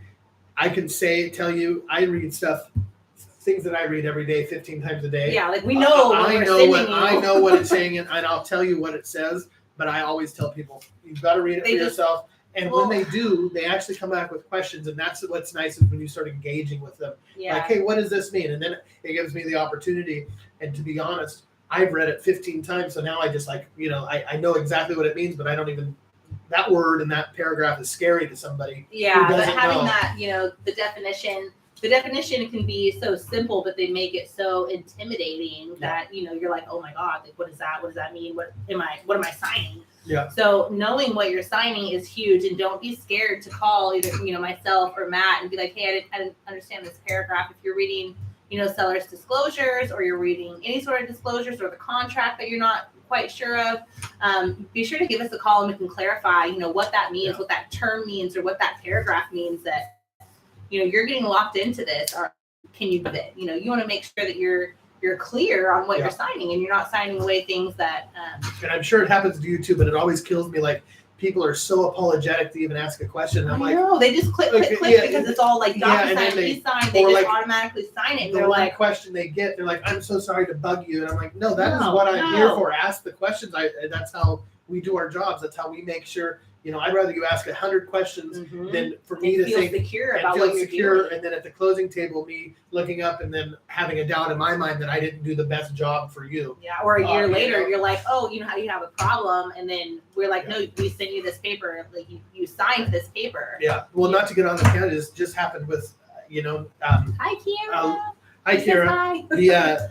I can tell you, I read things that I read every day, 15 times a day. Yeah, like we know. I know what it's saying, and I'll tell you what it says. But I always tell people, you've got to read it for yourself. And when they do, they actually come back with questions, and that's what's nice is when you start engaging with them. Yeah. Like, hey, what does this mean? And then it gives me the opportunity. And to be honest, I've read it 15 times, so now I just I know exactly what it means, but I don't even. That word and that paragraph is scary to somebody. Yeah, but having that, the definition can be so simple, but they make it so intimidating that you're like, oh my god, like what is that? What does that mean? What am I signing? Yeah. So knowing what you're signing is huge, and don't be scared to call either myself or Matt and be like, hey, I didn't understand this paragraph. If you're reading seller's disclosures, or you're reading any sort of disclosures, or the contract that you're not quite sure of, be sure to give us a call and we can clarify what that means, what that term means, or what that paragraph means, that you're getting locked into this, or can you do it? You want to make sure that you're clear on what you're signing, and you're not signing away things that and I'm sure it happens to you too, but it always kills me, like people are so apologetic to even ask a question. And I'm like, no, they just click because it's all like DocuSign, e-sign, they just automatically sign it. And they're like, question they get, they're like, I'm so sorry to bug you. And I'm like, no, that is what I'm here for. Ask the questions. That's how we do our jobs. That's how we make sure, I'd rather you ask 100 questions than for me to think secure about what you're doing. And then at the closing table, me looking up and then having a doubt in my mind that I didn't do the best job for you. Yeah. Or a year later, you're like, oh, how you have a problem. And then we're like, no, we sent you this paper. Like you signed this paper. Yeah. Well, not to get on the tangent, this just happened with, hi, Kiera. Hi, Kara.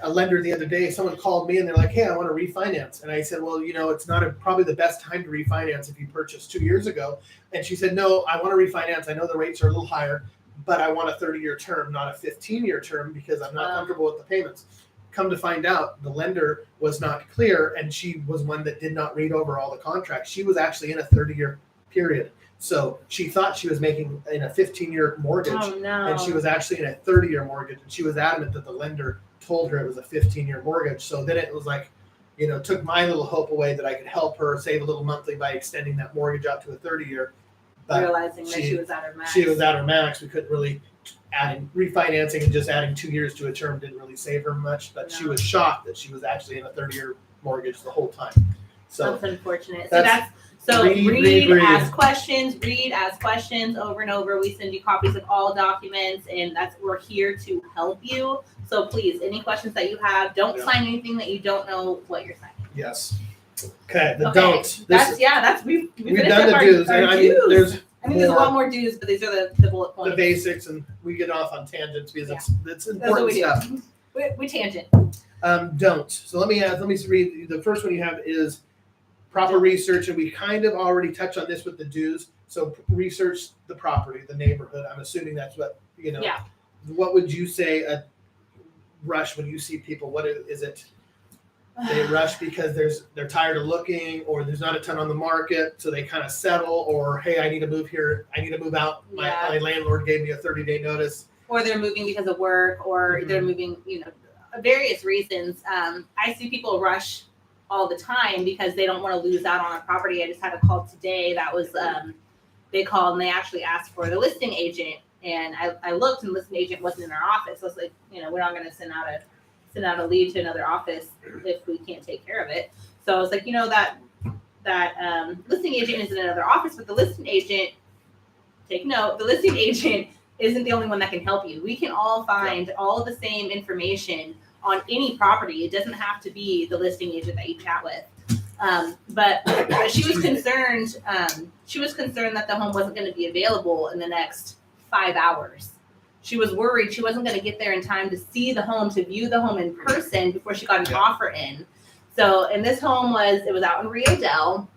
A lender the other day, someone called me and they're like, hey, I want to refinance. And I said, well, it's not probably the best time to refinance if you purchased 2 years ago. And she said, no, I want to refinance. I know the rates are a little higher, but I want a 30-year term, not a 15-year term, because I'm not comfortable with the payments. Come to find out, the lender was not clear, and she was one that did not read over all the contracts. She was actually in a 30-year period. So she thought she was making in a 15-year mortgage, and she was actually in a 30-year mortgage. And she was adamant that the lender told her it was a 15-year mortgage. So then it was like, took my little hope away that I could help her save a little monthly by extending that mortgage out to a 30-year. But realizing that she was at her max. She was at her max. We couldn't really refinancing and just adding 2 years to a term didn't really save her much. But she was shocked that she was actually in a 30-year mortgage the whole time. So that's unfortunate. So read. ask questions over and over. We send you copies of all documents, and we're here to help you. So please, any questions that you have, don't sign anything that you don't know what you're signing. Yes. Okay. The don'ts. We've done the do's. Our dues. There's a lot more dues, but these are the bullet points. The basics, and we get off on tangents because it's important That's what we stuff. do. We tangent. Don't. So let me read. The first one you have is proper research, and we kind of already touched on this with the dues. So research the property, the neighborhood. I'm assuming that's what Yeah. What would you say a rush when you see people? What is it? They rush because they're tired of looking, or there's not a ton on the market, so they kind of settle, or hey, I need to move here. I need to move out. My landlord gave me a 30-day notice. Or they're moving because of work, or they're moving, various reasons. I see people rush all the time because they don't want to lose out on a property. I just had a call today that was, they called and they actually asked for the listing agent. And I looked, and the listing agent wasn't in our office. So I was like, we're not going to send out a lead to another office if we can't take care of it. So I was like, that listing agent is in another office, but the listing agent, take note, the listing agent isn't the only one that can help you. We can all find all the same information on any property. It doesn't have to be the listing agent that you chat with. But she was concerned. She was concerned that the home wasn't going to be available in the next 5 hours. She was worried she wasn't going to get there in time to see the home, to view the home in person before she got an offer in. So, and this home was out in Rio Del,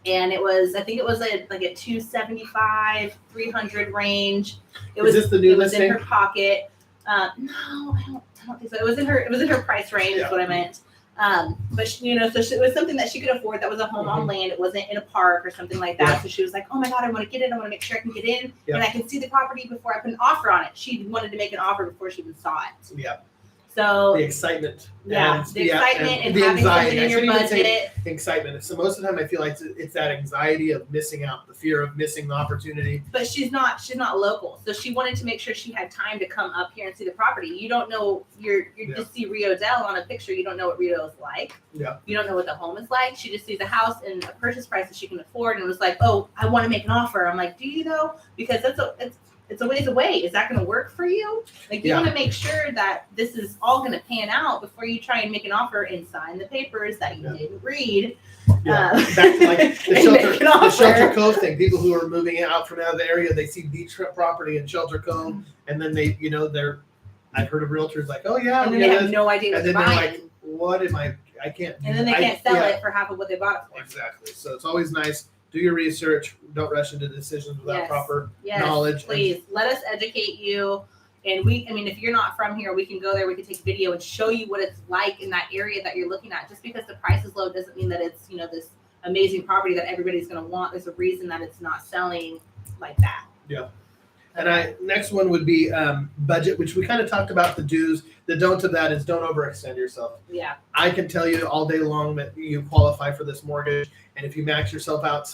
and I think it was like a 275, 300 range. Is this the new listing? It was in her pocket. No, I don't think so. It was in her price range. Is what I meant. But so it was something that she could afford. That was a home on land. It wasn't in a park or something like that. So she was like, "Oh my God, I want to get in. I want to make sure I can get in, and I can see the property before I put an offer on it." She wanted to make an offer before she even saw it. Yeah. So the excitement. And the excitement and having anxiety. something in your budget. Excitement. So most of the time, I feel like it's that anxiety of missing out, the fear of missing the opportunity. But she's not local, so she wanted to make sure she had time to come up here and see the property. You don't know. You just see Rio Del on a picture. You don't know what Rio is like. Yeah. You don't know what the home is like. She just sees a house and a purchase price that she can afford, and was like, "Oh, I want to make an offer." I'm like, "Do you though? Because it's a ways away. Is that going to work for you? Like, you want to make sure that this is all going to pan out before you try and make an offer and sign the papers that you didn't read." Back to like the Shelter Cove thing. People who are moving out from out of the area, they see beach property in Shelter Cove, and then they, I've heard of realtors like, "Oh yeah," and then they have no idea what they're they're buying. like, "What am I can't." And then they can't sell it for half of what they bought it for. Exactly. So it's always nice. Do your research. Don't rush into decisions without proper knowledge. Please let us educate you. And if you're not from here, we can go there. We can take video and show you what it's like in that area that you're looking at. Just because the price is low doesn't mean that it's this amazing property that everybody's going to want. There's a reason that it's not selling like that. Yeah. And next one would be budget, which we kind of talked about the do's. The don't of that is don't overextend yourself. Yeah. I can tell you all day long that you qualify for this mortgage. And if you max yourself out,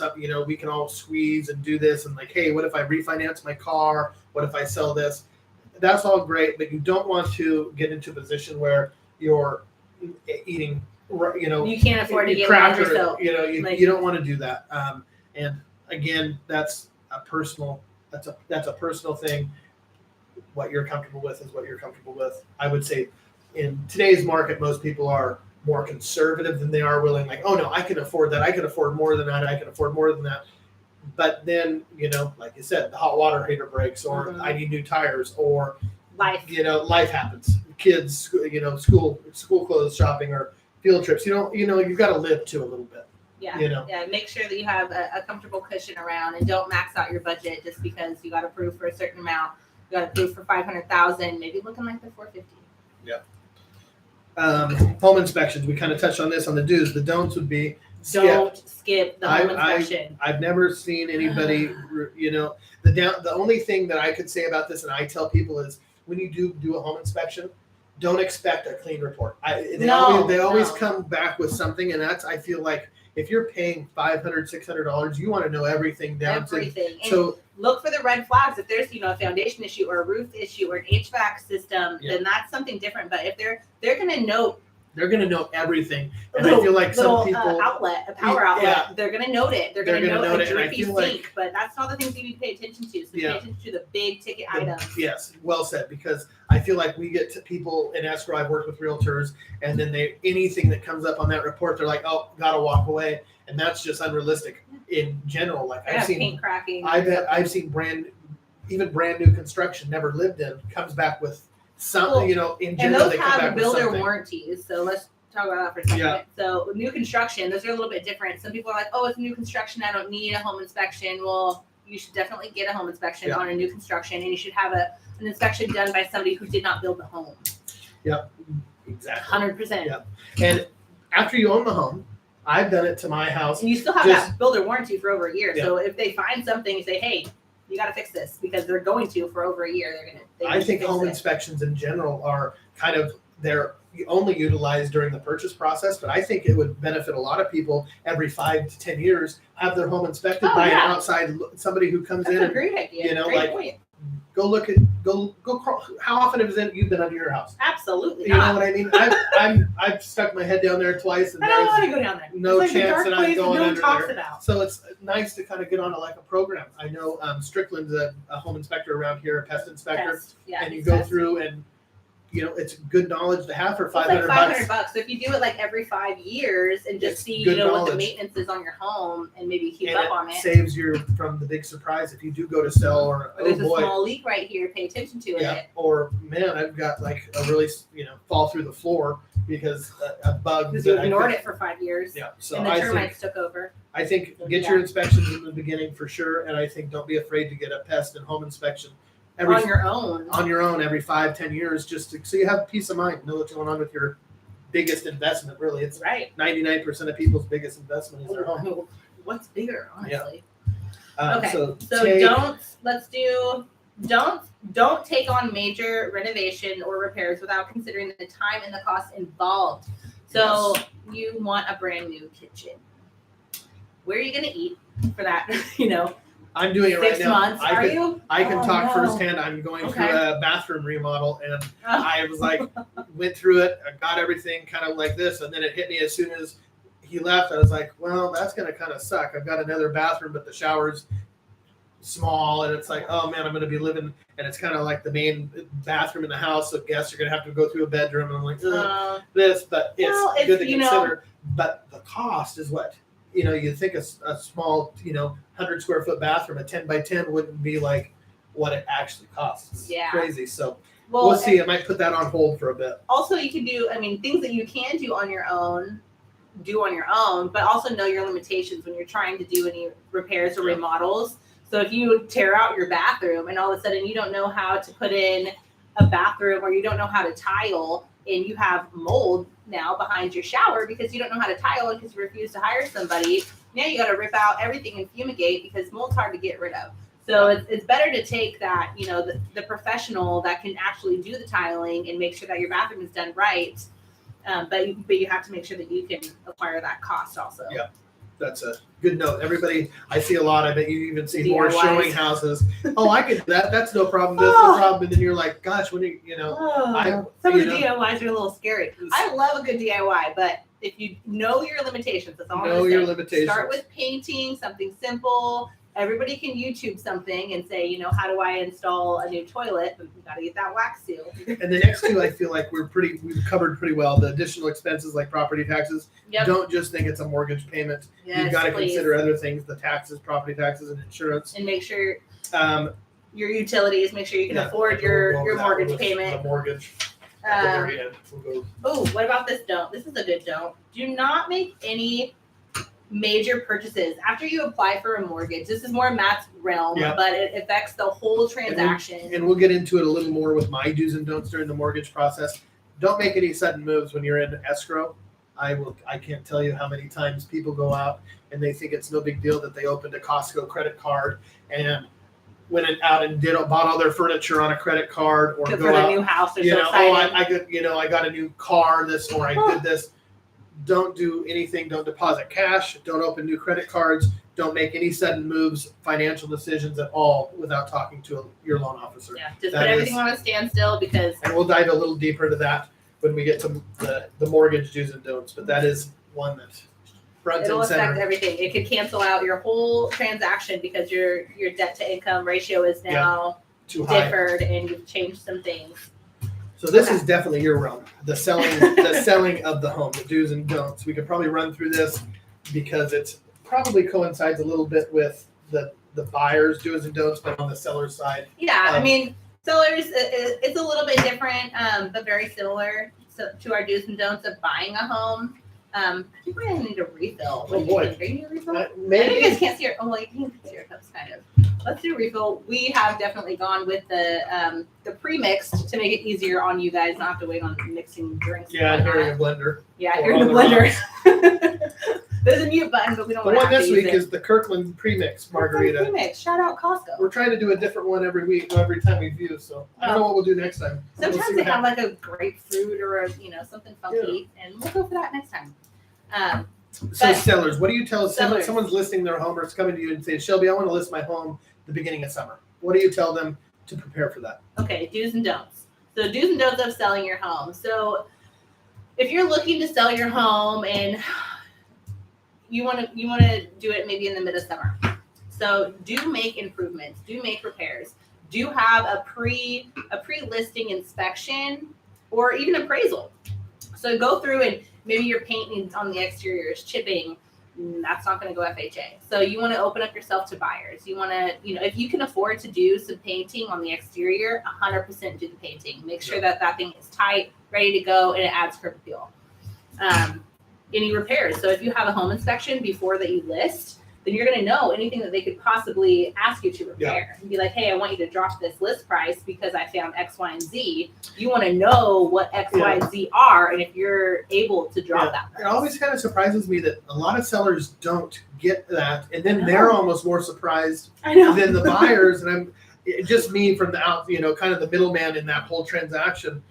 we can all squeeze and do this. And like, hey, what if I refinance my car? What if I sell this? That's all great, but you don't want to get into a position where you're eating, you can't afford to get crap yourself. You don't want to do that. And again, that's a personal thing. What you're comfortable with is what you're comfortable with. I would say in today's market, most people are more conservative than they are willing. Like, oh no, I can afford that. I can afford more than that. I can afford more than that. But then, like you said, the hot water heater breaks, or I need new tires, or life. Life happens. Kids, school clothes shopping, or field trips. You've got to live too a little bit. Yeah. Yeah. Make sure that you have a comfortable cushion around, and don't max out your budget just because you got approved for a certain amount. You got approved for $500,000, maybe looking like the $450,000. Yeah. Home inspections. We kind of touched on this on the do's. The don'ts would be don't skip the home inspection. I've never seen anybody. The only thing that I could say about this, and I tell people, is when you do a home inspection, don't expect a clean report. They always come back with something, and I feel like if you're paying $500, $600, you want to know everything down to. So look for the red flags. If there's a foundation issue or a roof issue or an HVAC system, then that's something different. But if they're going to note they're going to know everything. And Little- I feel like little, some people, a power outlet, Yeah. they're gonna note it. They're They're gonna gonna note note a it, and I drippy feel sink, but that's not the things you need to pay attention to. So Yeah. pay attention to the big ticket items. yes, well said, because I feel like we get to people in escrow. I've worked with realtors, and then anything that comes up on that report, they're like, oh, gotta walk away. And that's just unrealistic in general. Like I I've have seen, paint cracking. I've seen brand new construction never lived in comes back with something, Well, you know, in And general those they come have back with builder something. warranties. So let's talk about that for a second. Yeah. So new construction, those are a little bit different. Some people are like, oh, it's new construction. I don't need a home inspection. Well, you should definitely get a home inspection Yeah. on a new construction, and you should have an inspection done by somebody who did not build the home. Exactly. 100%. Yeah. And after you own the home, I've done it to my house. And you still have Just- that builder warranty for over a year. Yeah. So if they find something, you say, hey, you got to fix this, because they're going to for over a year. They I need to think fix home it. inspections in general are kind of they're only utilized during the purchase process, but I think it would benefit a lot of people every 5 to 10 years have their home inspected Oh, by yeah. an outside somebody who comes That's in a and great idea. you know, Great like, point. go crawl. How often have you been under your house? Absolutely You know not. what I mean? I've stuck my head down there twice, and I don't there's want to go down there. no it's like chance a dark that I'm place going no one under talks there. about. So it's nice to kind of get on like a program. I know Strickland's a home inspector around here, a pest inspector, Test. Yeah, and you it's go test. through and it's good knowledge to have for It's like $500. $500. So if you do it like every 5 years and just It's see, good what the knowledge. maintenance is on your home and maybe keep And up on it. saves you from the big surprise if you do go to sell or Or there's oh boy, a small leak right here. Pay attention to yeah, it. or man, I've got like a really fall through the floor because a bug. Because you that I ignored could- it for 5 years. Yeah, so And the I termites took over. think get your inspections in the beginning for sure, and I think don't be afraid to get a pest and home inspection On your own. every 5-10 years, so you have peace of mind, know what's going on with your biggest investment. Really, it's Right. 99% of people's biggest investment is their home. What's bigger, honestly? Okay, So take- don't take on major renovation or repairs without considering the time and the cost involved. So you want a brand new kitchen. Where are you going to eat for that? I'm doing it 6 right now. months. Are you? I can Oh, talk no. firsthand. I'm going Okay. through a bathroom remodel, and Oh. I was like, went through it. I got everything kind of like this, and then it hit me as soon as he left. I was like, well, that's going to kind of suck. I've got another bathroom, but the shower's small, and it's like, oh man, I'm going to be living, and it's kind of like the main bathroom in the house, so guests are going to have to go through a bedroom, and I'm like, but it's good to consider. But the cost is what, you think a small, 100 square foot bathroom, a 10 by 10 wouldn't be like what it actually costs. Yeah. Crazy. So Well, we'll see. I might put that on hold for a bit. Also, you can do, things that you can do on your own, but also know your limitations when you're trying to do any repairs or remodels. So if you tear out your bathroom and all of a sudden you don't know how to put in a bathroom, or you don't know how to tile, and you have mold now behind your shower because you don't know how to tile and because you refuse to hire somebody, now you got to rip out everything and fumigate because mold's hard to get rid of. So it's better to take that, the professional that can actually do the tiling and make sure that your bathroom is done right. But you have to make sure that you can acquire that cost also. Yeah. That's a good note. Everybody, I see a lot. I bet you even see more DIYs. showing houses. Oh, I could do that. That's no problem. That's no problem. And then you're like, gosh, when Some of the DIYs are a little scary. I love a good DIY, but if you know your limitations, that's all I'm know gonna your say. limitations. Start with painting, something simple. Everybody can YouTube something and say, how do I install a new toilet? But you got to get that wax seal. And the next two, I feel like we've covered pretty well. The additional expenses like property taxes. Yep. Don't just think it's a mortgage payment. Yes, You've got to please. consider other things, the taxes, property taxes, and insurance. And make sure Um, your utilities, make sure you can yeah, afford we'll your go over that mortgage with payment. The mortgage at the very end. We'll go. Oh, what about this don't? This is a good don't. Do not make any major purchases after you apply for a mortgage. This is more Matt's realm, Yeah. but it affects the whole transaction. And we'll get into it a little more with my do's and don'ts during the mortgage process. Don't make any sudden moves when you're in escrow. I can't tell you how many times people go out and they think it's no big deal that they opened a Costco credit card and went out and bought all their furniture on a credit card, or For go the out, new house, they're you so know, excited. I got a new car, or I did this. Don't do anything. Don't deposit cash. Don't open new credit cards. Don't make any sudden moves, financial decisions at all without talking to your loan officer. Yeah, just That put everything is- on a standstill because And we'll dive a little deeper into that when we get to the mortgage do's and don'ts, but that is one that front It'll and affect center. everything. It could cancel out your whole transaction because your debt to income ratio is now Too high. differed and you've changed some things. So this is definitely your realm. The selling of the home, the do's and don'ts. We could probably run through this because it's probably coincides a little bit with the buyer's do's and don'ts, but on the seller's side. Yeah, I mean, sellers, it's a little bit different, but very similar to our do's and don'ts of buying a home. I think we're gonna need a refill. Oh boy. Are you need a refill? I know you Maybe. guys can't see your. Oh, well, you can see your cups, kind of. Let's do a refill. We have definitely gone with the pre-mixed to make it easier on you guys, not have to wait on mixing drinks. Yeah, here in a blender. Yeah, Or you're in the on the blender. There's a mute button, but we don't The want to one have this to week use it. is the Kirkland premix margarita. Pre-mix. Shout out Costco. We're trying to do a different one every week, every time we view. So I don't know what we'll do next time. Sometimes We'll see they what have happens. like a grapefruit or something funky, and we'll go for that next time. So but- sellers, what do you tell Sellers. someone's listing their home or it's coming to you and saying, Shelby, I want to list my home the beginning of summer. What do you tell them to prepare for that? Okay, do's and don'ts. So do's and don'ts of selling your home. So if you're looking to sell your home and you want to do it maybe in the mid of summer, so do make improvements, do make repairs, do have a pre-listing inspection or even appraisal. So go through and maybe your paint needs on the exterior is chipping. That's not going to go FHA. So you want to open up yourself to buyers. You want to, if you can afford to do some painting on the exterior, 100% do the painting. Make sure that thing is tight, ready to go, and it adds curb appeal. Any repairs. So if you have a home inspection before that you list, then you're going to know anything that they could possibly ask you to repair. And be like, hey, I want you to drop this list price because I found X, Y, and Z. You want to know what X, Y, and Z are, and if you're able to drop that price. It always kind of surprises me that a lot of sellers don't get that, and then they're almost more surprised I know. than the buyers. And just me from the out, kind of the middleman in that whole transaction.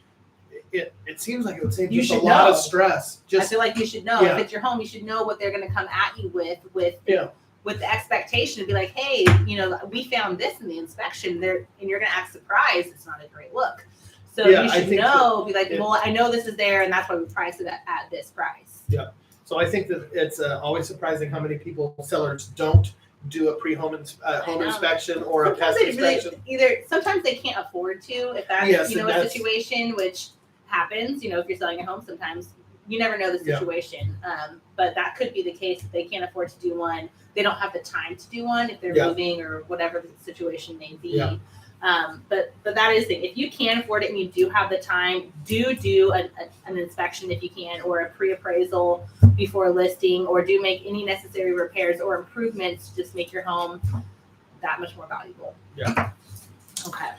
It seems like it would save You just a should lot know. of stress. I feel like you should know Yeah. if it's your home, you should know what they're going to come at you with Yeah. with the expectation to be like, hey, we found this in the inspection there, and you're going to act surprised. It's not a great look. So Yeah, you I should think know, be like, it- well, I know this is there, and that's why we priced it at this price. Yeah. So I think that it's always surprising how many sellers don't do a pre-home home know. inspection or a Sometimes pest they inspection. sometimes they can't afford to, if that's Yes, and a that's- situation which happens. If you're selling a home, sometimes you never know the Yeah. situation. But that could be the case if they can't afford to do one. They don't have the time to do one if they're Yeah. moving or whatever the situation may be. Yeah. But that is the thing. If you can afford it and you do have the time, do an inspection if you can, or a pre-appraisal before listing, or do make any necessary repairs or improvements to just make your home that much more valuable. Yeah. Okay.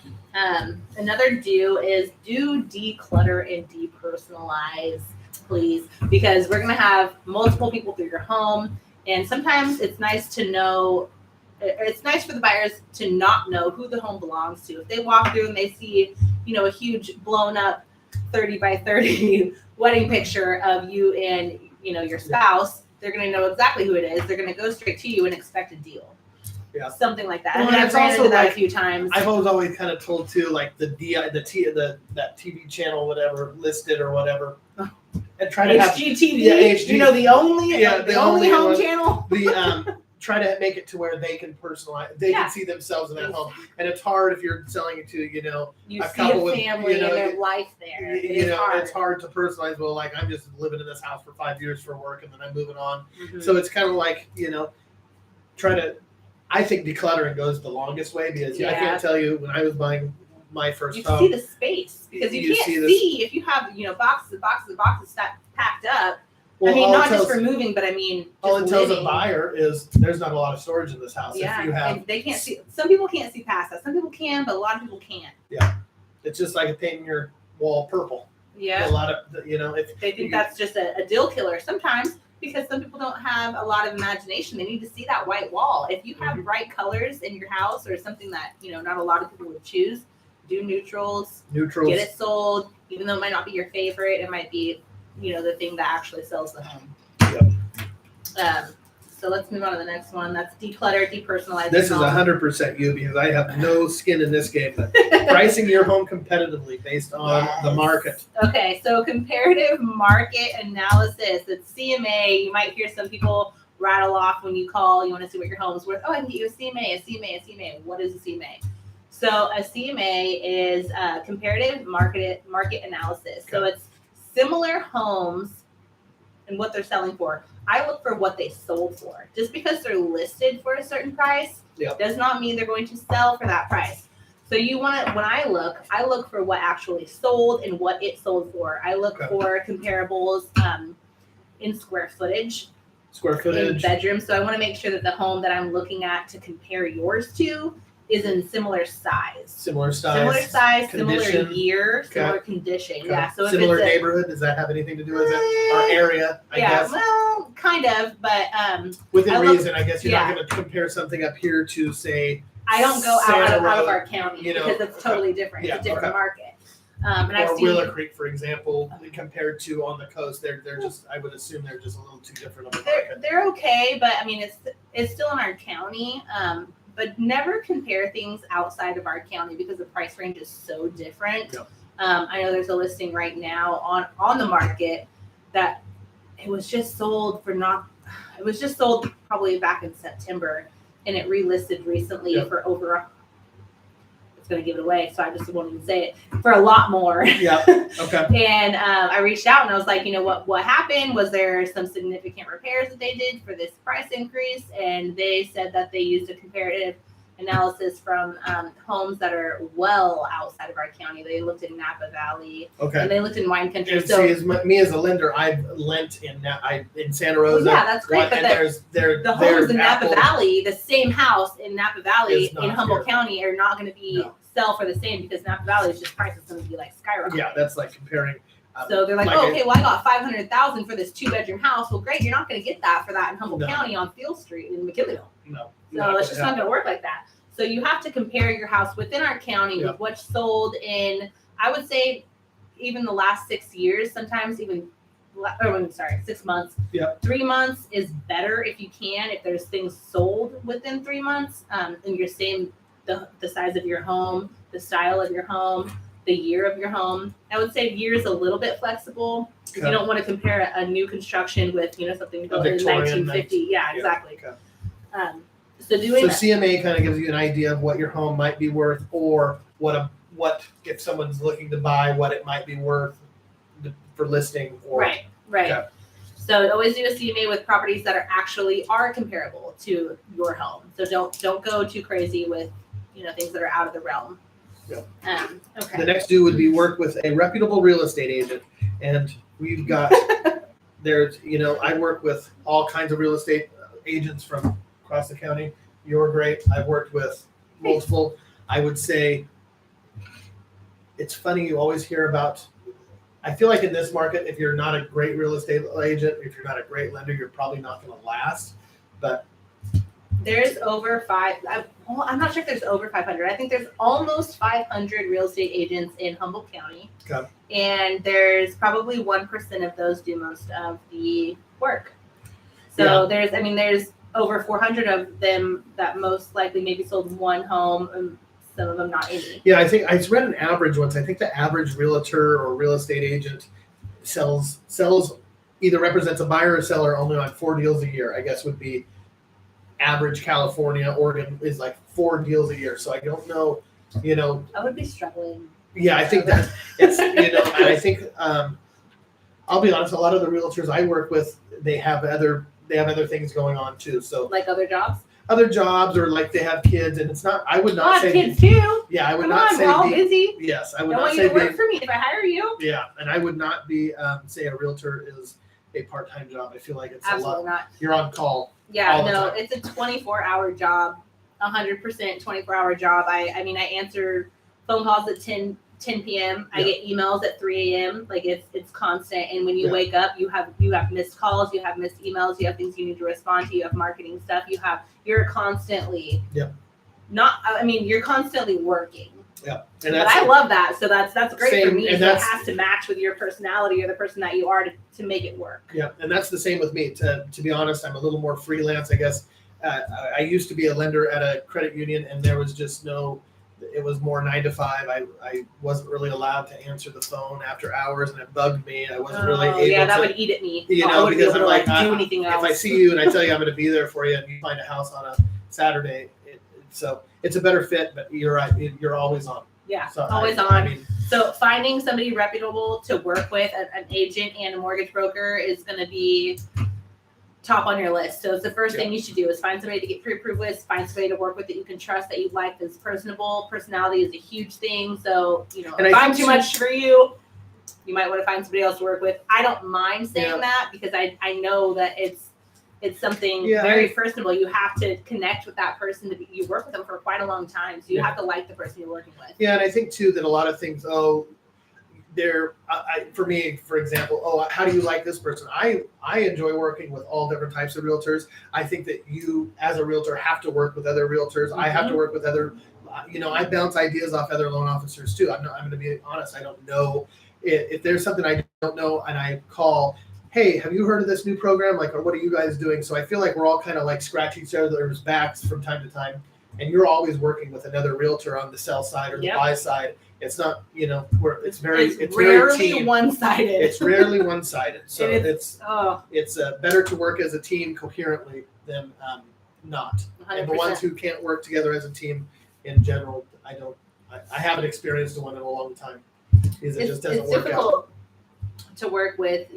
Another do is do declutter and depersonalize, please, because we're gonna have multiple people through your home, and sometimes it's nice to know. It's nice for the buyers to not know who the home belongs to. If they walk through and they see, a huge blown up 30 by 30 wedding picture of you and your spouse, they're gonna know exactly who it is. They're gonna go straight to you and expect a deal. Yeah. Something like that. Well, I mean, and I've it's ran also into that a like- few times. I've always kind of told too, like that TV channel, whatever, listed or whatever, and try to have HGTV, Yeah, HG. the only, Yeah, the only home one. channel. the try to make it to where they can personalize, they Yeah. can see themselves in that home, and it's hard if you're selling it to You a see couple a with, family and their life there. it's hard to personalize. Well, like I'm just living in this house for 5 years for work, and then I'm moving on. Mhm. So it's kind of like try to. I think decluttering goes the longest way because I Yeah. can't tell you when I was buying my first You home. see the space because you You can't see see if you have boxes and boxes and boxes packed up. Well, I mean, all not it just tells- for moving, but I mean, all it just tells a living. buyer is there's not a lot of storage in this house. Yeah, If you have, and they can't see. Some people can't see past that. Some people can, but a lot of people can't. it's just like painting your wall purple. Yeah. A lot of if They think that's just a deal killer sometimes because some people don't have a lot of imagination. They need to see that white wall. If you have bright colors in your house or something that, not a lot of people would choose, do neutrals, neutrals. get it sold. Even though it might not be your favorite, it might be, the thing that actually sells the home. Yep. So let's move on to the next one. That's declutter, depersonalize. This is your home. 100% you because I have no skin in this game. But pricing your home competitively based on the market. Okay, so comparative market analysis. It's CMA. You might hear some people rattle off when you call. You want to see what your home's worth. Oh, I can get you a CMA, a CMA, a CMA. What is a CMA? So a CMA is comparative market analysis. So it's similar homes and what they're selling for. I look for what they sold for. Just because they're listed for a certain price does not mean they're going to sell for that price. So you want to, when I look for what actually sold and what it sold for. I look for comparables in square footage. In bedrooms. So I want to make sure that the home that I'm looking at to compare yours to is in similar size. Similar year, similar condition. Okay. Yeah. So similar neighborhood, does that have anything to do with it? Our area, I guess. Well, kind of, but within reason, I guess you're not going to compare something up here to say. I don't go out of our county because it's totally different. It's a different market. Or Willow Creek, for example, compared to on the coast, they're just. I would assume they're just a little too different on the market. They're okay, but I mean, it's still in our county. But never compare things outside of our county because the price range is so different. Yep. I know there's a listing right now on the market that it was just sold probably back in September, and it relisted recently for over. It's going to give it away, so I just won't even say it, for a lot more. Yeah. Okay. And I reached out and I was like, what happened? Was there some significant repairs that they did for this price increase? And they said that they used a comparative analysis from homes that are well outside of our county. They looked in Napa Valley. Okay. And they looked in wine country. And so, me as a lender, I've lent in Santa Rosa. Well, yeah, that's great. But the homes in Napa Valley, the same house in Napa Valley in Humboldt County are not going to sell for the same because Napa Valley's just price is going to be like skyrocketing. Yeah, that's like comparing. So they're like, I got $500,000 for this 2-bedroom house. Well, great, you're not going to get that for that in Humboldt County on Field Street in McKinleyville. No. So it's just not going to work like that. So you have to compare your house within our county with what's sold in, I would say, even the last 6 years, sometimes even, 6 months. Yeah. 3 months is better if you can, if there's things sold within 3 months, and you're saying the size of your home, the style of your home, the year of your home. I would say year is a little bit flexible because you don't want to compare a new construction with, something built in 1950. Yeah, exactly. Okay. So CMA kind of gives you an idea of what your home might be worth, or what if someone's looking to buy, what it might be worth for listing. Or, right. Okay. So always do a CMA with properties that are comparable to your home. So don't go too crazy with things that are out of the realm. Yeah. Okay. The next would be work with a reputable real estate agent, and we've got I work with all kinds of real estate agents from across the county. You're great. I've worked with multiple. I would say it's funny. You always hear about. I feel like in this market, if you're not a great real estate agent, if you're not a great lender, you're probably not going to last. But there's over I'm not sure if there's over 500. I think there's almost 500 real estate agents in Humboldt County. Okay. And there's probably 1% of those do most of the work. So there's over 400 of them that most likely maybe sold one home, and some of them not any. Yeah, I think I read an average once. I think the average realtor or real estate agent sells either represents a buyer or seller only on 4 deals a year, I guess would be average. California, Oregon is like 4 deals a year. So I don't know, I would be struggling. Yeah, I think that it's, and I think, I'll be honest, a lot of the realtors I work with, they have other things going on too. So like other jobs or like they have kids, and it's not, I would not say kids too. Yeah, I would not say we're all busy. Yes, I would not not say say you to work for me if I hire you. Yeah, and I would not be say a realtor is a part-time job. I feel like it's absolutely a lot. Not. You're on call. Yeah, no, it's a 24-hour job, 100% 24-hour job. I answer phone calls at 10 p.m. I get emails at 3 a.m. Like it's constant. And when you wake up, you have missed calls, you have missed emails, you have things you need to respond to, you have marketing stuff, you're constantly you're constantly working. Yeah, and But I love that. So that's great same, for me. and So it that's- has to match with your personality or the person that you are to make it work. Yeah, and that's the same with me. To be honest, I'm a little more freelance, I guess. I used to be a lender at a credit union, and there was just no. It was more 9 to 5. I wasn't really allowed to answer the phone after hours, and it bugged me. I wasn't really able Yeah, that to. would eat at me. You I know, wouldn't be because able I'm to like, do anything else. if I see you and I tell you I'm going to be there for you, and you find a house on a Saturday, so it's a better fit. But you're right, you're always on. Yeah, So always on. I mean, So finding somebody reputable to work with, an agent and a mortgage broker, is going to be top on your list. So it's the first thing you should do is find somebody to get pre-approved with, find somebody to work with that you can trust, that you like, that's personable. Personality is a huge thing. So, And if I I'm think too much for you, you might want to find somebody else to work with. I don't mind saying that because I know that it's something very personable. You have to connect with that person. You work with them for quite a long time, so you have to like the person you're working with. Yeah, and I think too that a lot of things. For me, for example, how do you like this person? I enjoy working with all different types of realtors. I think that you, as a realtor, have to work with other realtors. I have to work with other. I bounce ideas off other loan officers too. I'm going to be honest. I don't know if there's something I don't know, and I call. Hey, have you heard of this new program? Like, or what are you guys doing? So I feel like we're all kind of like scratch each other's backs from time to time. And you're always working with another realtor on the sell side or the buy side. It's not, it's rarely very one-sided. It's rarely one-sided. So it's better to work as a team coherently than not. 100%. And the ones who can't work together as a team in general, I haven't experienced one in a long time because it just doesn't work out. It's difficult to work with,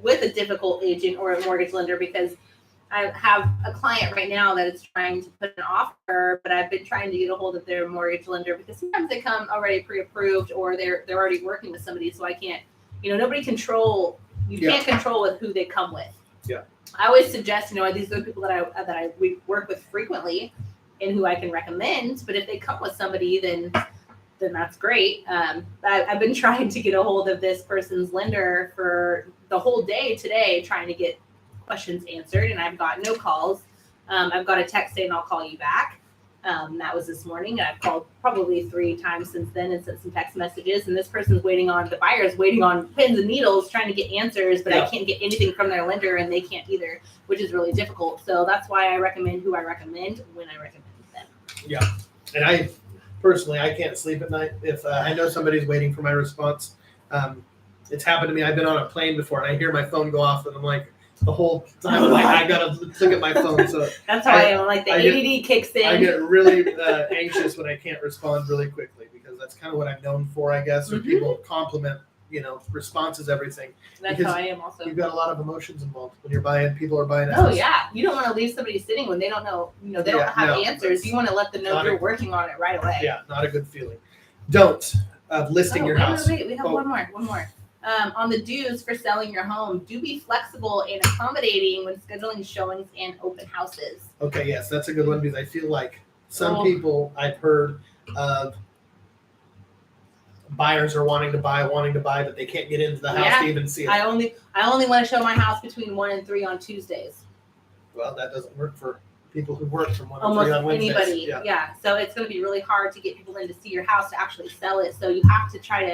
with a difficult agent or a mortgage lender, because I have a client right now that is trying to put an offer, but I've been trying to get a hold of their mortgage lender because sometimes they come already pre-approved or they're already working with somebody. So I can't, nobody control. You can't control with who they come with. Yeah. I always suggest, these are the people that we work with frequently and who I can recommend. But if they come with somebody, then that's great. I've been trying to get a hold of this person's lender for the whole day today, trying to get questions answered, and I've got no calls. I've got a text saying I'll call you back. That was this morning, and I've called probably 3 times since then and sent some text messages. And this person's the buyer's waiting on pins and needles trying to get answers, but I can't get anything from their lender, and they can't either, which is really difficult. So that's why I recommend who I recommend when I recommend them. Yeah, and I personally can't sleep at night if I know somebody's waiting for my response. It's happened to me. I've been on a plane before, and I hear my phone go off, and I'm like, the whole time, I gotta look at my phone. So that's how I am. Like the ADD kicks in. I get really anxious when I can't respond really quickly, because that's kind of what I'm known for, I guess. Or people compliment, responses, everything. That's because how I am also. You've got a lot of emotions involved when you're buying. People are buying. Oh yeah, you don't want to leave somebody sitting when they don't know. They don't have answers. You want to let them know you're working on it right away. Yeah, not a good feeling. Don't listing your house. Wait, we have one more. On the do's for selling your home, do be flexible and accommodating when scheduling showings and open houses. Okay, yes, that's a good one, because I feel like some people I've heard of buyers are wanting to buy, but they can't get into the house to even see it. I only want to show my house between 1 and 3 on Tuesdays. Well, that doesn't work for people who work from 1 to Almost 3 on Wednesdays. Anybody, yeah. So it's going to be really hard to get people in to see your house to actually sell it. So you have to try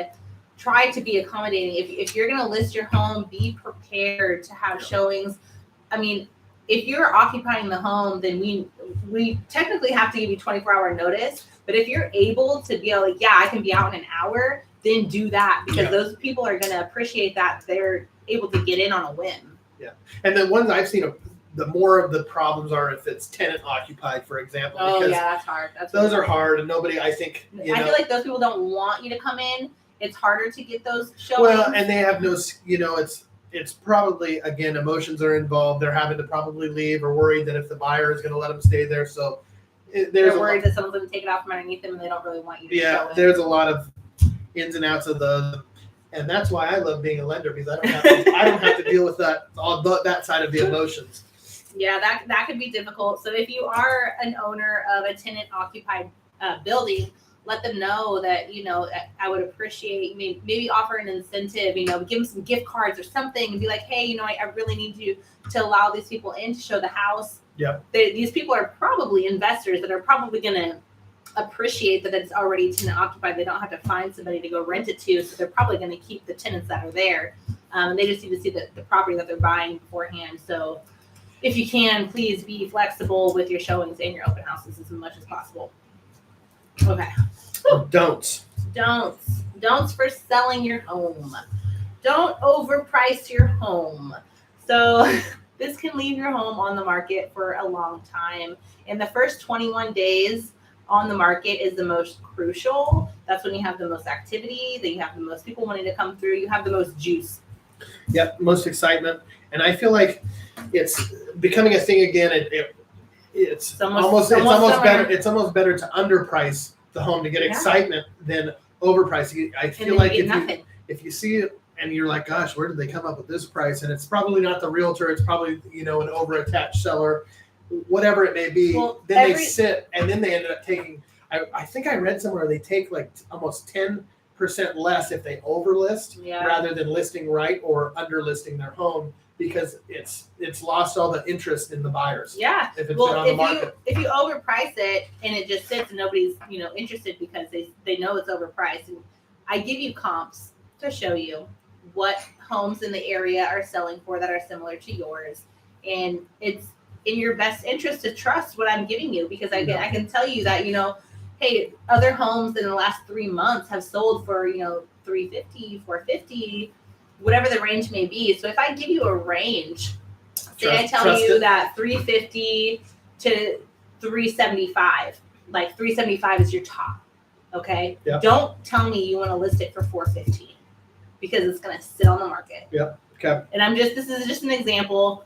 to be accommodating. If you're going to list your home, be prepared to have showings. I mean, if you're occupying the home, then we technically have to give you 24-hour notice. But if you're able to be like, I can be out in an hour, then do that, because those people are going to appreciate that they're able to get in on a whim. Yeah, and the ones I've seen, the more of the problems are if it's tenant occupied, for example. Oh yeah, that's hard. Those are hard, and nobody, I think. I feel like those people don't want you to come in. It's harder to get those showings. Well, and they have no, it's probably, again, emotions are involved. They're having to probably leave, or worried that if the buyer is going to let them stay there. So they're worried that someone's going to take it out from underneath them, and they don't really want you to show it. There's a lot of ins and outs of and that's why I love being a lender, because I don't have to deal with that side of the emotions. Yeah, that could be difficult. So if you are an owner of a tenant occupied building, let them know that, I would appreciate, maybe offer an incentive, give them some gift cards or something, and be like, hey, I really need you to allow these people in to show the house. Yeah. These people are probably investors that are probably going to appreciate that it's already tenant occupied. They don't have to find somebody to go rent it to, so they're probably going to keep the tenants that are there. They just need to see the property that they're buying beforehand. So if you can, please be flexible with your showings and your open houses as much as possible. Okay. Don'ts. Don'ts for selling your home. Don't overprice your home. So this can leave your home on the market for a long time. In the first 21 days on the market is the most crucial. That's when you have the most activity, that you have the most people wanting to come through, you have the most juice. Yep, most excitement. And I feel like it's becoming a thing again. It's almost better. It's almost better to underprice the home to get excitement than overprice. I feel like if you see it and you're like, gosh, where did they come up with this price? And it's probably not the realtor. It's probably, an over-attached seller, whatever it may be. Well, then they sit and then they ended up taking, I think I read somewhere they take like almost 10% less if they overlist rather than listing right or underlisting their home, because it's lost all the interest in the buyers. Yeah. If it's been on the market. If you overprice it and it just sits and nobody's, interested because they know it's overpriced. And I give you comps to show you what homes in the area are selling for that are similar to yours. And it's in your best interest to trust what I'm giving you, because I can tell you that, hey, other homes in the last 3 months have sold for, $350, $450, whatever the range may be. So if I give you a range, say I tell you that $350 to $375, like $375 is your top. Okay. Yep. Don't tell me you want to list it for $415, because it's going to sit on the market. Yep. Okay. And this is just an example.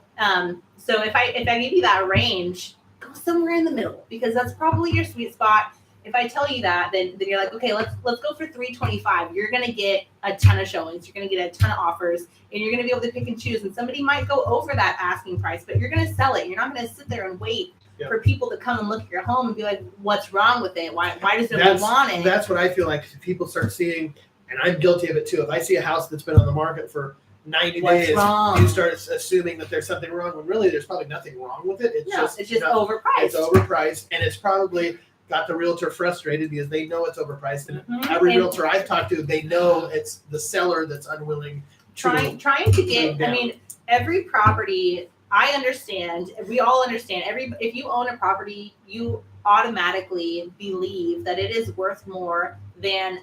So if I give you that range, go somewhere in the middle, because that's probably your sweet spot. If I tell you that, then you're like, okay, let's go for $325. You're going to get a ton of showings. You're going to get a ton of offers, and you're going to be able to pick and choose. And somebody might go over that asking price, but you're going to sell it. You're not going to sit there and wait for people to come and look at your home and be like, what's wrong with it? Why does nobody want it? That's what I feel like people start seeing, and I'm guilty of it too. If I see a house that's been on the market for 90 days, you start assuming that there's something wrong, when really there's probably nothing wrong with it. It's just overpriced. It's overpriced, and it's probably got the realtor frustrated because they know it's overpriced. And every realtor I've talked to, they know it's the seller that's unwilling trying to get. I mean, every property, I understand. We all understand. If you own a property, you automatically believe that it is worth more than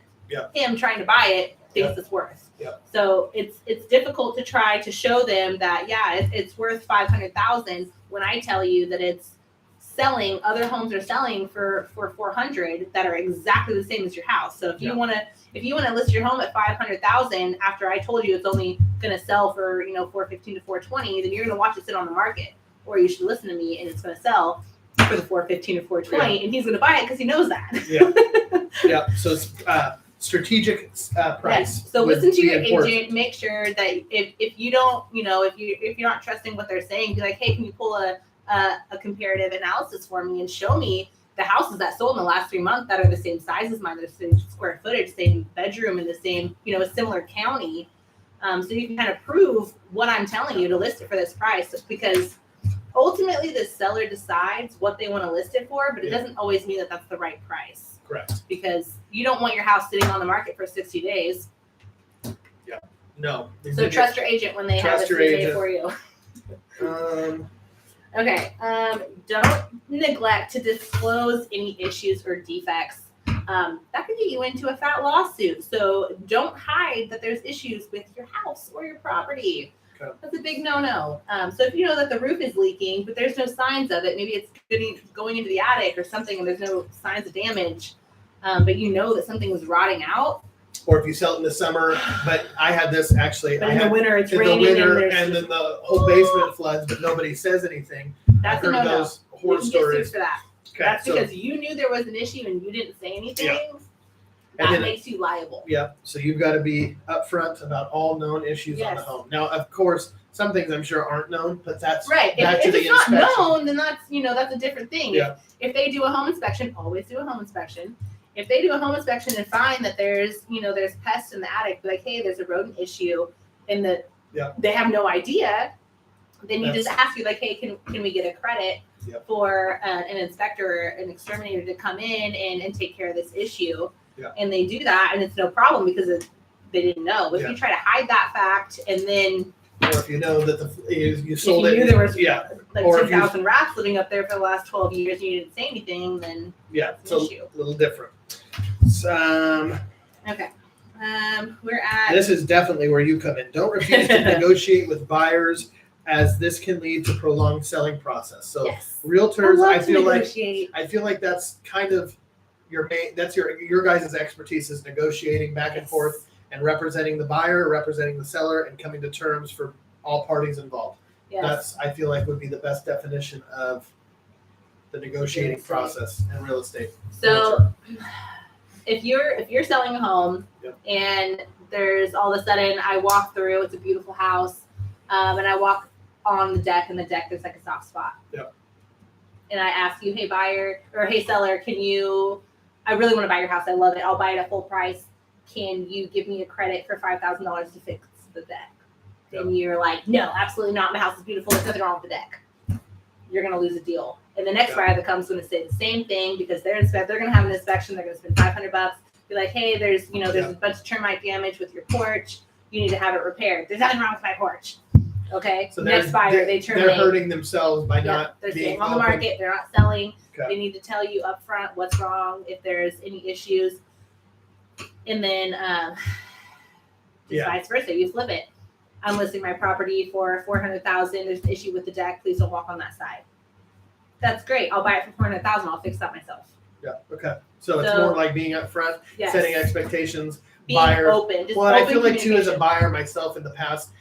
him trying to buy it thinks it's worth. So it's difficult to try to show them that it's worth $500,000 when I tell you that it's selling. Other homes are selling for $400 that are exactly the same as your house. So if you want to list your home at $500,000 after I told you it's only going to sell for $415 to $420, then you're going to watch it sit on the market. Or you should listen to me, and it's going to sell for the $415 to $420, and he's going to buy it because he knows that. So it's strategic price. Yes. So listen to your agent. Make sure that if you don't, if you're not trusting what they're saying, be like, hey, can you pull a comparative analysis for me and show me the houses that sold in the last 3 months that are the same size as mine, the same square footage, same bedroom, in the same, a similar county. So you can kind of prove what I'm telling you to list it for this price, because ultimately the seller decides what they want to list it for, but it doesn't always mean that that's the right price. Correct. Because you don't want your house sitting on the market for 60 days. Yeah. No. So trust your agent when they have a day for you. Okay. Don't neglect to disclose any issues or defects. That could get you into a fat lawsuit. So don't hide that there's issues with your house or your property. Okay. That's a big no-no. So if you know that the roof is leaking, but there's no signs of it, maybe it's going into the attic or something and there's no signs of damage, but you know that something was rotting out. Or if you sell it in the summer, but I had this actually. But in the winter, it's raining. In the winter, and then the whole basement floods, but nobody says anything. That's a no-no. Those horror stories. For that. Okay, that's because you knew there was an issue and you didn't say anything. Yeah. That makes you liable. Yeah. So you've got to be upfront about all known issues on the home. Now, of course, some things I'm sure aren't known, but that's right. If it's not known, then that's a different thing. Yeah. If they do a home inspection, always do a home inspection. If they do a home inspection and find that there's pests in the attic, like, hey, there's a rodent issue, and they have no idea, then you just ask you, like, hey, can we get a credit Yep. for an inspector, an exterminator to come in and take care of this issue. Yeah. And they do that, and it's no problem because they didn't know. If Yeah. you try to hide that fact, and then Or if you know that you if sold you it, knew there was yeah, like or if you- 10,000 rats living up there for the last 12 years, and you didn't say anything, then yeah, it's it's an a issue. little different. So, Okay. We're at this is definitely where you come in. Don't refuse to negotiate with buyers, as this can lead to prolonged selling process. So, yes. realtors, love I to feel negotiate. like that's kind of your main. That's your guys' expertise is negotiating back and forth and representing the buyer, representing the seller, and coming to terms for all parties involved. Yes. That's I feel like would be the best definition of the negotiating process in real estate. So if you're selling a home Yep. and there's all of a sudden I walk through, it's a beautiful house, and I walk on the deck, and the deck there's like a soft spot. Yep. And I ask you, hey buyer or hey seller, I really want to buy your house. I love it. I'll buy it at full price. Can you give me a credit for $5,000 to fix the deck? Yep. And you're like, no, absolutely not. My house is beautiful. There's nothing wrong with the deck. You're going to lose a deal. And the next Yep. buyer that comes is going to say the same thing because they're going to have an inspection. They're going to spend $500. Be like, hey, there's Yep. a bunch of termite damage with your porch. You need to have it repaired. There's nothing wrong with my porch. Okay. So next buyer, they terminate. They're hurting themselves by not they're being staying on the open. market. They're not selling. Okay. They need to tell you up front what's wrong, if there's any issues. And then vice versa. You flip it. I'm listing my property for $400,000. There's an issue with the deck. Please don't walk on that side. That's great. I'll buy it for $400,000. I'll fix that myself. Yeah. Okay. So it's more like being upfront, Yes. setting expectations. Being buyer. open. Just Well, open I feel like too, as a communication. buyer myself in the past,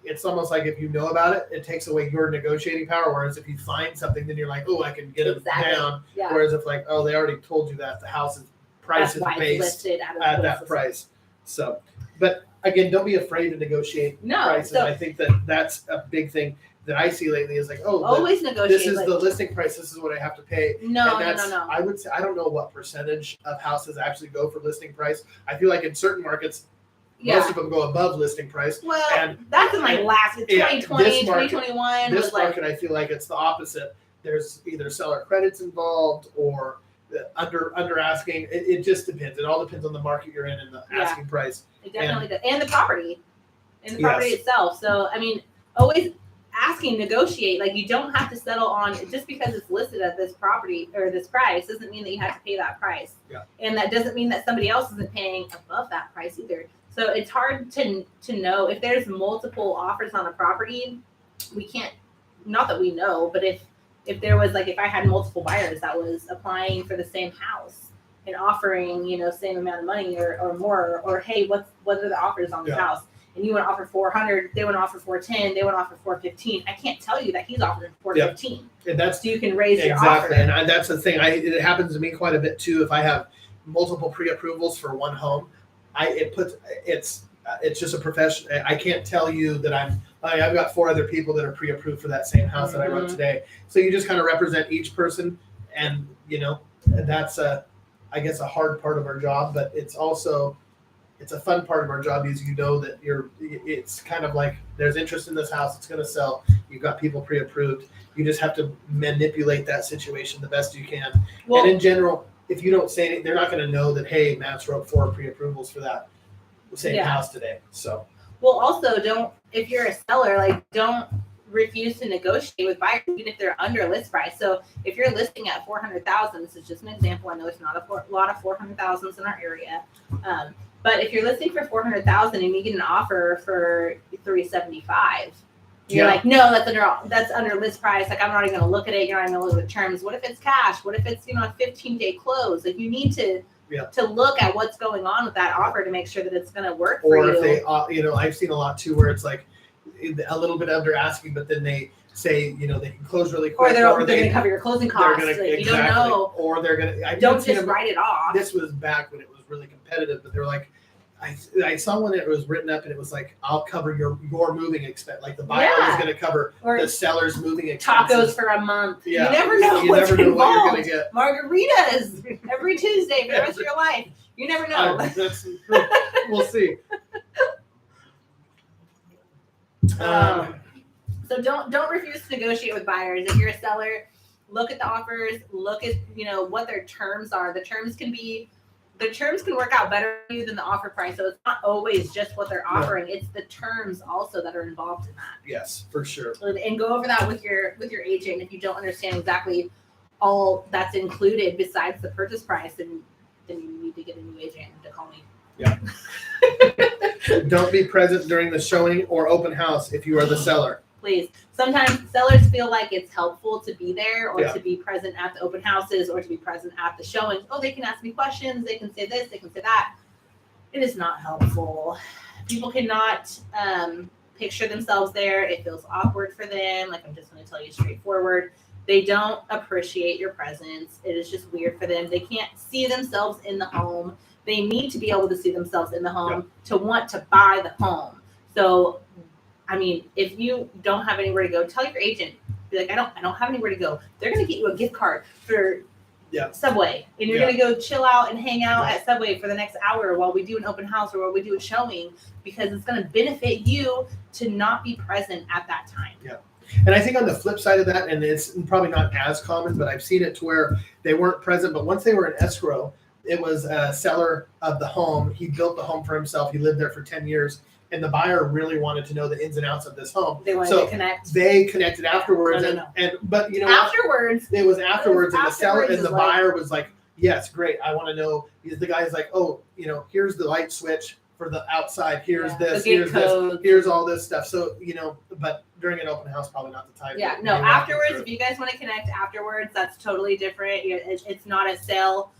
it's almost like if you know about it, it takes away your negotiating power. Whereas if you find something, then you're like, oh, I can get it Exactly. down. Yeah. Whereas if like, oh, they already told you that the house's price That's is why it's based listed at that price. So, but again, don't be afraid to negotiate No. prices. So I think that's a big thing that I see lately is like, oh, always negotiate. this is like, the listing price. This is what I have to pay. no, And no. I would say I don't know what percentage of houses actually go for listing price. I feel like in certain markets, Yeah. most of them go above listing price. Well, and that's in like last 2020, this market- 2021 This was like market, I feel like it's the opposite. There's either seller credits involved or the under asking. It just depends. It all depends on the market you're in and the Yeah. asking price. it definitely does. And the property. And the property itself. So I mean, always asking, negotiate. Like you don't have to settle on just because it's listed at this property or this price doesn't mean that you have to pay that price. Yeah. And that doesn't mean that somebody else isn't paying above that price either. So it's hard to know if there's multiple offers on a property. We can't, not that we know, but if there was like if I had multiple buyers that was applying for the same house and offering same amount of money or more, or hey, what are the offers on this Yeah. house? And you want to offer 400, they want to offer 410, they want to offer 415. I can't tell you that he's offering 415. And that's So you can raise your exactly, offer. and that's the thing. It happens to me quite a bit too. If I have multiple pre-approvals for one home, it's just a profession. I can't tell you that I've got 4 other people that are pre-approved for that same house that I wrote today. So you just kind of represent each person, and that's I guess a hard part of our job, but it's also a fun part of our job is that it's kind of like there's interest in this house, it's going to sell. You've got people pre-approved. You just have to manipulate that situation the best you can. Well, and in general, if you don't say anything, they're not going to know that, hey, Matt's wrote 4 pre-approvals for that same house today. So, well, also if you're a seller, don't refuse to negotiate with buyers even if they're under list price. So if you're listing at 400,000, this is just an example. I know there's not a lot of 400,000s in our area. But if you're listing for 400,000 and you get an offer for 375, you're like, no, that's under list price. Like I'm not even going to look at it. You're not even going to look at the terms. What if it's cash? What if it's a 15-day close? Like you need to look at what's going on with that offer to make sure that it's going to work for you. Or if they, I've seen a lot too where it's like a little bit under asking, but then they say they can close really quick, or they're going to cover your closing costs. You don't know. Or they're going to don't just write it off. This was back when it was really competitive, but they're like, I saw one that was written up and it was like, I'll cover your moving expense. Like the buyer was going to cover the seller's moving expenses. Tacos for a month. Yeah. You never know You what's never know involved. what you're going to get. Margaritas every Tuesday for the rest of your life. You never know. We'll see. So don't refuse to negotiate with buyers. If you're a seller, look at the offers, look at what their terms are. The terms can work out better for you than the offer price. So it's not always just what they're offering; it's the terms also that are involved in that. Yes, for sure. And go over that with your agent if you don't understand exactly all that's included besides the purchase price, and then you need to get a new agent to call me. Yeah. Don't be present during the showing or open house if you are the seller. Please. Sometimes sellers feel like it's helpful to be there or Yeah. to be present at the open houses or to be present at the showings. Oh, they can ask me questions. They can say this. They can say that. It is not helpful. People cannot picture themselves there. It feels awkward for them. Like, I'm just going to tell you straightforward. They don't appreciate your presence. It is just weird for them. They can't see themselves in the home. They need to be able to see themselves in the home to want to buy the home. So, I mean, if you don't have anywhere to go, tell your agent. Be like, I don't have anywhere to go. They're going to get you a gift card for Subway, and you're going to go chill out and hang out at Subway for the next hour while we do an open house or while we do a showing, because it's going to benefit you to not be present at that time. Yeah. And I think on the flip side of that, and it's probably not as common, but I've seen it to where they weren't present, but once they were in escrow, it was a seller of the home. He built the home for himself. He lived there for 10 years. And the buyer really wanted to know the ins and outs of this home. They wanted to connect. They connected afterwards. No. But you know, afterwards, it was afterwards, and the seller and the buyer like, was like, yes, great. I want to know. The guy's like, oh, here's the light switch for the outside. Here's this, here's this, here's all this stuff. So, but during an open house, probably not the time. Yeah, no, afterwards, if you guys want to connect afterwards, that's totally different. It's not a sale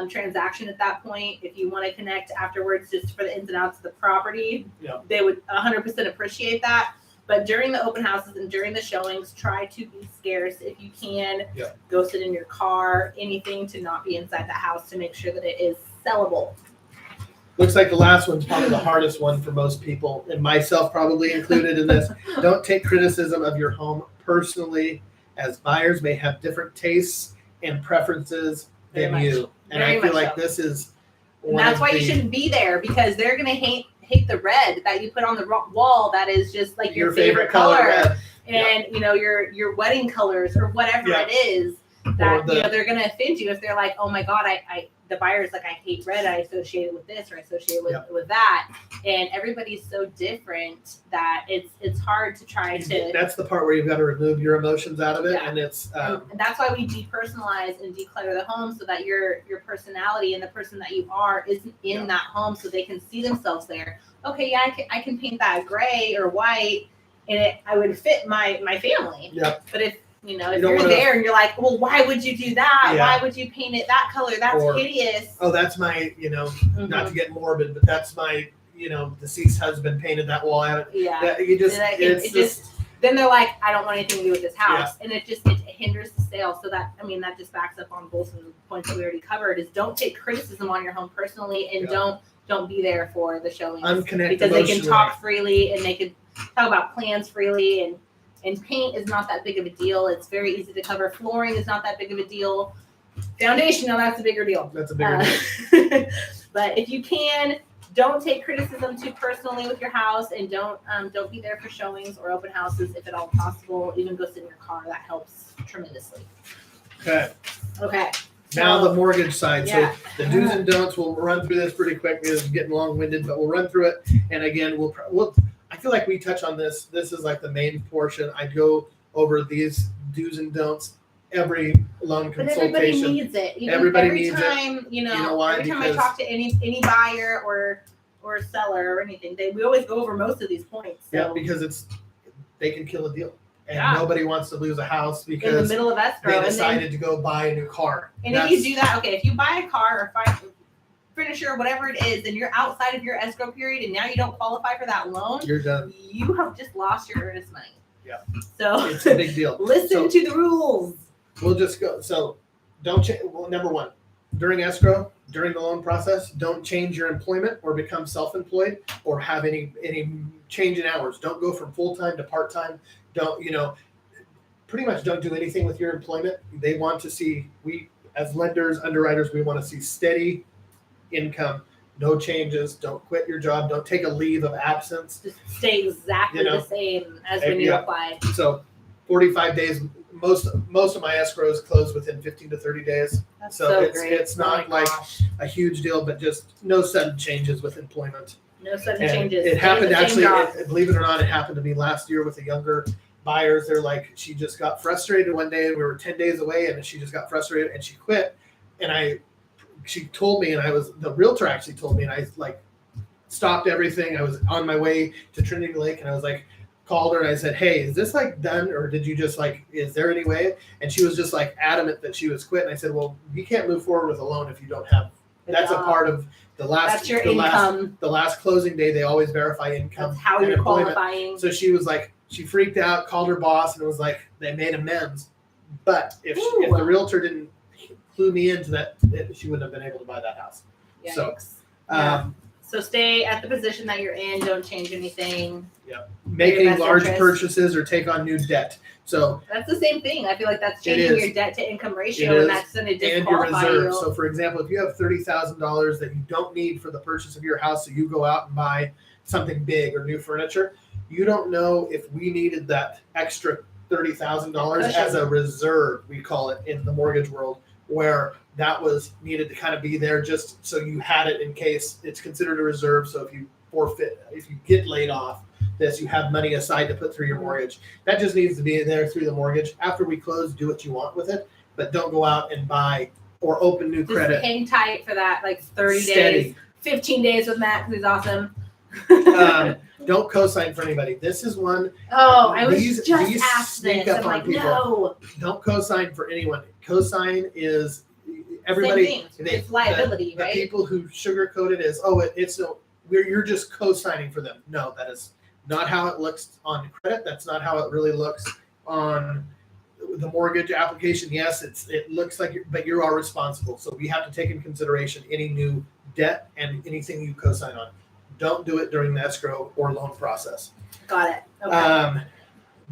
transaction at that point. If you want to connect afterwards just for the ins and outs of the property, they would 100% appreciate that. But during the open houses and during the showings, try to be scarce if you can. Go sit in your car, anything to not be inside the house to make sure that it is sellable. Looks like the last one's probably the hardest one for most people, and myself probably included in this. Don't take criticism of your home personally, as buyers may have different tastes and preferences than you. And I feel like this is and that's why you shouldn't be there, because they're going to hate the red that you put on the wall that is just like your favorite color. Red. And your wedding colors or whatever it is that they're going to offend you if they're like, oh my God, the buyer's like, I hate red. I associate it with this or I associate it with that. And everybody's so different that it's hard to try to. That's the part where you've got to remove your emotions out of it, and it's. And that's why we depersonalize and declutter the home, so that your personality and the person that you are isn't in that home, so they can see themselves there. Okay, yeah, I can paint that gray or white, and I would fit my family. Yeah. But if you're there and you're like, well, why would you do that? Yeah. Why would you paint it that color? That's hideous. Oh, that's my, not to get morbid, but that's my, deceased husband painted that wall out. Yeah. It's just then they're like, I don't want anything to do with this house. Yeah. And it hinders the sale. So that just backs up on both of the points that we already covered, is don't take criticism on your home personally, and don't be there for the showings. Because they can talk freely and they can talk about plans freely, and paint is not that big of a deal. It's very easy to cover. Flooring is not that big of a deal. Foundation, now that's a bigger deal. That's a bigger deal. But if you can, don't take criticism too personally with your house, and don't be there for showings or open houses if at all possible. Even go sit in your car. That helps tremendously. Okay. Now the mortgage side. Yeah. So the do's and don'ts, we'll run through this pretty quick because it's getting long-winded, but we'll run through it. And again, we'll I feel like we touch on this. This is like the main portion. I go over these do's and don'ts every loan consultation. But everybody needs it. Everybody needs it. Every time I talk to any buyer or seller or anything, we always go over most of these points. So. Yeah, because they can kill a deal. And nobody wants to lose a house because in the middle of escrow, they decided to go buy a new car. And if you do that, if you buy a car or furniture, whatever it is, and you're outside of your escrow period and now you don't qualify for that loan, you're done. You have just lost your earnest money. Yeah. So it's a big deal. Listen to the rules. We'll just go. So don't change. Well, number one, during escrow, during the loan process, don't change your employment or become self-employed or have any change in hours. Don't go from full-time to part-time. Don't, pretty much don't do anything with your employment. They want to see, we as lenders, underwriters, we want to see steady income. no changes. Don't quit your job. Don't take a leave of absence. Just stay exactly the same as when you applied. So 45 days. Most of my escrows close within 15 to 30 days. That's so great. It's not like a huge deal, but just no sudden changes with employment. No sudden changes. It happened actually, believe it or not, it happened to me last year with the younger buyers. They're like, she just got frustrated one day and we were 10 days away and she just got frustrated and she quit. And she told me, and the realtor actually told me, and I like stopped everything. I was on my way to Trinity Lake and I was like, called her and I said, hey, is this like done? Or did you just like, is there any way? And she was just like adamant that she was quit. And I said, well, you can't move forward with a loan if you don't have, that's a part of the last, that's your income. The last closing day, they always verify income. That's how you're qualifying. So she was like, she freaked out, called her boss and it was like, they made amends. But if the realtor didn't clue me into that, she wouldn't have been able to buy that house. Yikes. So, so stay at the position that you're in. Don't change anything. Yeah. Make any large purchases or take on new debt. So that's the same thing. I feel like that's changing your debt to income ratio, and that's going to disqualify and your reserve. So, for example, if you have $30,000 that you don't need for the purchase of your house, so you go out and buy something big or new furniture, you don't know if we needed that extra $30,000 as a reserve. We call it in the mortgage world, where that was needed to kind of be there just so you had it in case it's considered a reserve. So if you forfeit, if you get laid off, you have money aside to put through your mortgage. That just needs to be there through the mortgage. After we close, do what you want with it, but don't go out and buy or open new credit. Just hang tight for that, like 30 Steady. days, 15 days with Matt, who's awesome. Don't co-sign for anybody. This is one. I was just asked this. I'm like, no. Don't co-sign for anyone. Co-sign is everybody. It's liability, right? The people who sugarcoat it as, you're just co-signing for them. No, that is not how it looks on credit. That's not how it really looks on the mortgage application. Yes, it looks like but you are responsible. So we have to take into consideration any new debt and anything you co-sign on. Don't do it during the escrow or loan process. Got it. Okay.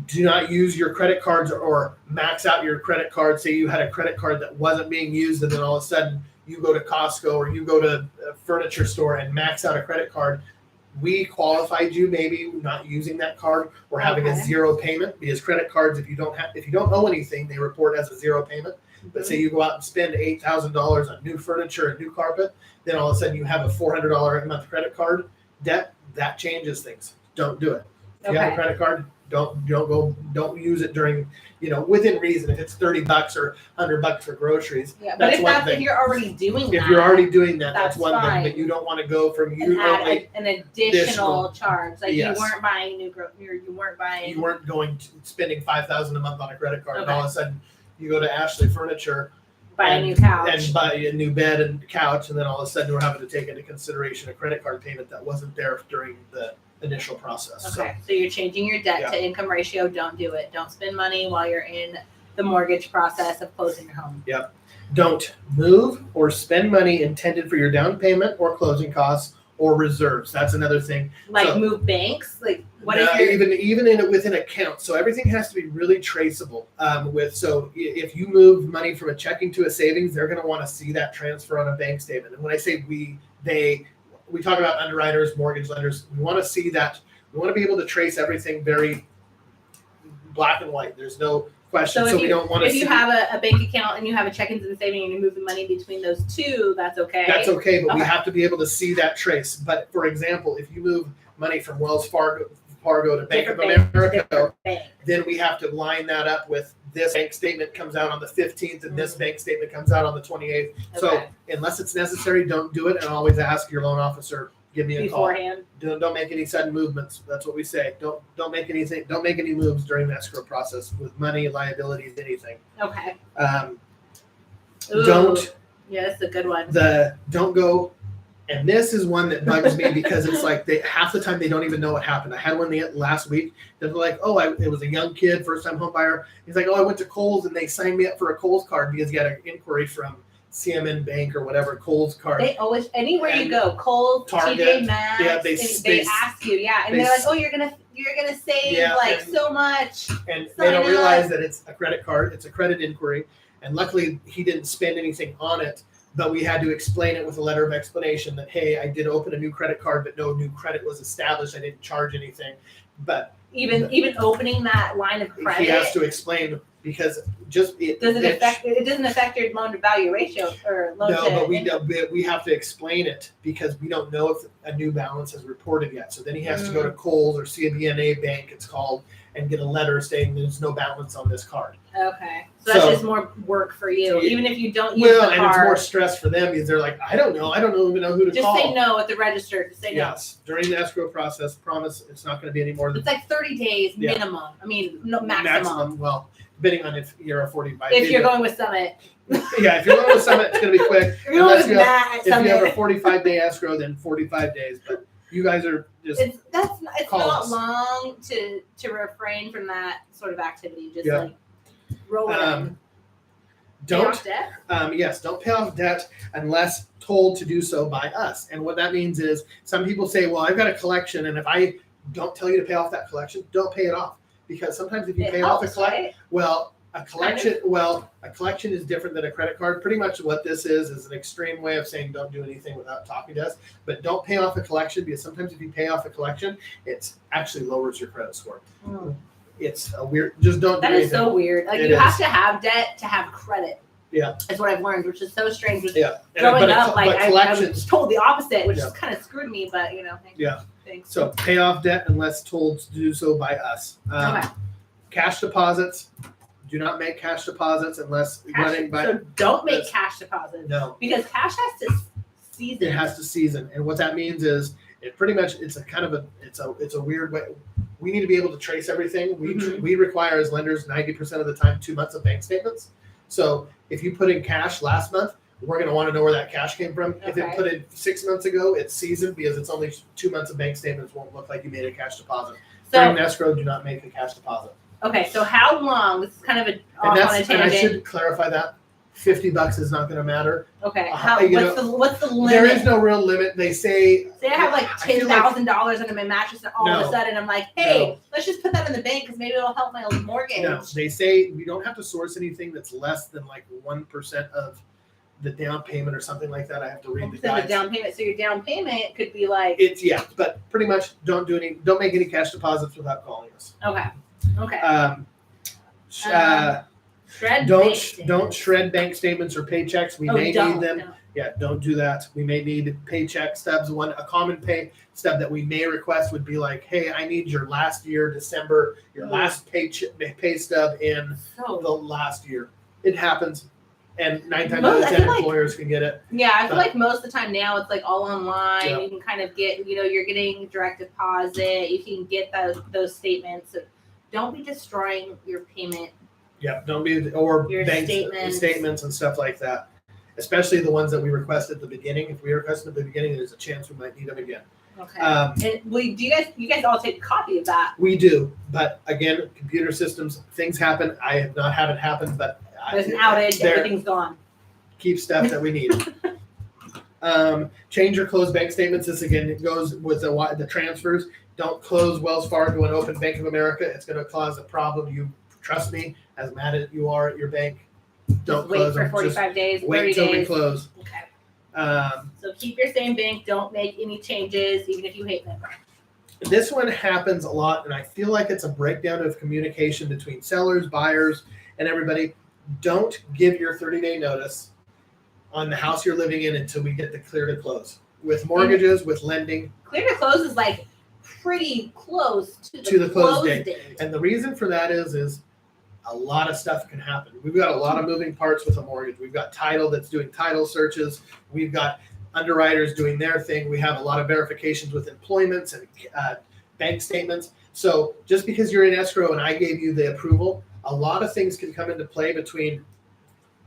Do not use your credit cards or max out your credit card. Say you had a credit card that wasn't being used and then all of a sudden you go to Costco or you go to a furniture store and max out a credit card. We qualified you maybe not using that card or having a zero payment, because credit cards, if you don't owe anything, they report as a zero payment. But say you go out and spend $8,000 on new furniture and new carpet, then all of a sudden you have a $400 a month credit card debt. That changes things. Don't do it. If you have a credit card, don't use it during, within reason. If it's $30 or $100 for groceries, but if you're already doing that, if you're already doing that, that's one thing. But you don't want to go from add an additional charge. Like yes. You weren't buying new groceries. You weren't going to spending $5,000 a month on a credit card, and all of a sudden you go to Ashley Furniture, buy a new couch, and buy a new bed and couch, and then all of a sudden we're having to take into consideration a credit card payment that wasn't there during the initial process. Okay, so you're changing your debt to income ratio. Don't do it. Don't spend money while you're in the mortgage process of closing your home. Yep. Don't move or spend money intended for your down payment or closing costs or reserves. That's another thing. Like move banks? Like what is even within accounts. So everything has to be really traceable. So if you move money from a checking to a savings, they're going to want to see that transfer on a bank statement. And when I say we talk about underwriters, mortgage lenders. We want to see that. We want to be able to trace everything very black and white. There's no question. So we don't want to. If you have a bank account and you have a check-ins and saving, and you move the money between those two, that's okay. That's okay, but we have to be able to see that trace. But for example, if you move money from Wells Fargo to Bank of America, then we have to line that up with this bank statement comes out on the 15th and this bank statement comes out on the 28th. So unless it's necessary, don't do it, and always ask your loan officer, give me a beforehand. Call. Don't make any sudden movements. That's what we say. Don't make anything. Don't make any moves during the escrow process with money, liabilities, anything. Okay. Don't. Yeah, that's a good one. Don't go. And this is one that bugs me because it's like half the time they don't even know what happened. I had one last week. They're like, it was a young kid, first time home buyer. He's like, I went to Kohl's and they signed me up for a Kohl's card because he had an inquiry from CMN Bank or whatever, Kohl's card. They always, anywhere you go, Kohl's, Target, TJ Maxx, they ask you, and they're like, you're gonna save so much. And they don't realize that it's a credit card, it's a credit inquiry, and luckily he didn't spend anything on it. but we had to explain it with a letter of explanation that, hey, I did open a new credit card, but no new credit was established. I didn't charge anything. But even opening that line of credit, he has to explain because it doesn't affect your loan to value ratio or loan no, to but we have to explain it because we don't know if a new balance is reported yet. So then he has to go to Kohl's or CBNA Bank, it's called, and get a letter saying there's no balance on this card. Okay, so that's just more work for you, even if you don't use the card. And it's more stress for them because they're like, I don't even know who to call. Just say no at the register. Just say no. Yes, during the escrow process, promise it's not going to be any more than. It's like 30 days minimum. I mean, no, maximum. Well, depending on if you're a 45. If you're going with Summit. Yeah, if you're going with Summit, it's going to be quick. If you have a 45-day escrow, then 45 days. But you guys are just. It's not long to refrain from that sort of activity. Just like roll it in. Don't don't pay off debt unless told to do so by us. And what that means is some people say, well, I've got a collection, and if I don't tell you to pay off that collection, don't pay it off. Because sometimes if you pay off a collection, a collection is different than a credit card. Pretty much what this is an extreme way of saying don't do anything without talking to us. But don't pay off a collection because sometimes if you pay off a collection, it actually lowers your credit score. It's a weird. Just don't. That is so weird. Like you have to have debt to have credit. Yeah, that's what I've learned, which is so strange. Growing up, I was told the opposite, which just kind of screwed me. But thanks. So pay off debt unless told to do so by us. Okay. Cash deposits. Do not make cash deposits unless running by. So don't make cash deposits. No, because cash has to season. It has to season, and what that means is it pretty much it's a weird way. We need to be able to trace everything. We require as lenders 90% of the time 2 months of bank statements. So if you put in cash last month, we're going to want to know where that cash came from. Okay. If it put in 6 months ago, it's seasoned because it's only 2 months of bank statements won't look like you made a cash deposit. So during escrow, do not make a cash deposit. Okay, so how long? This is kind of on a tangent. And I should clarify that $50 is not going to matter. Okay, what's the limit? There is no real limit. They say I have like $10,000 under my mattress, and all of a sudden I'm like, hey, let's just put that in the bank because maybe it'll help my mortgage. No, they say we don't have to source anything that's less than like 1% of the down payment or something like that. I have to read the guides. The down payment. So your down payment could be like but pretty much don't make any cash deposits without calling us. Okay. Don't shred bank statements or paychecks. We may need them. No. Yeah, don't do that. We may need paycheck stubs. A common pay stub that we may request would be like, hey, I need your last year, December, your last pay stub in the last year. It happens. And 9 times out of 10 employers can get it. Yeah, I feel like most of the time now it's like all online. Yep. You can kind of get, you're getting direct deposit. You can get those statements. So don't be destroying your payment. Yeah, don't be your bank statements and stuff like that. Especially the ones that we request at the beginning. If we request at the beginning, there's a chance we might need them again. Okay. Do you guys all take a copy of that? We do, but again, computer systems, things happen. I have not had it happen, but there's an outage. Everything's gone. Keep stuff that we need. Change or close bank statements. This again goes with the transfers. Don't close Wells Fargo and open Bank of America. It's going to cause a problem. You trust me. As mad as you are at your bank, don't close them. Wait for 45 days. 30 wait until days. we close. Okay. So keep your same bank. Don't make any changes, even if you hate them. This one happens a lot, and I feel like it's a breakdown of communication between sellers, buyers, and everybody. Don't give your 30-day notice on the house you're living in until we get the clear to close. With mortgages, with lending. Clear to close is like pretty close to the close date. And the reason for that is a lot of stuff can happen. We've got a lot of moving parts with a mortgage. We've got title that's doing title searches. We've got underwriters doing their thing. We have a lot of verifications with employments and bank statements. So just because you're in escrow and I gave you the approval, a lot of things can come into play between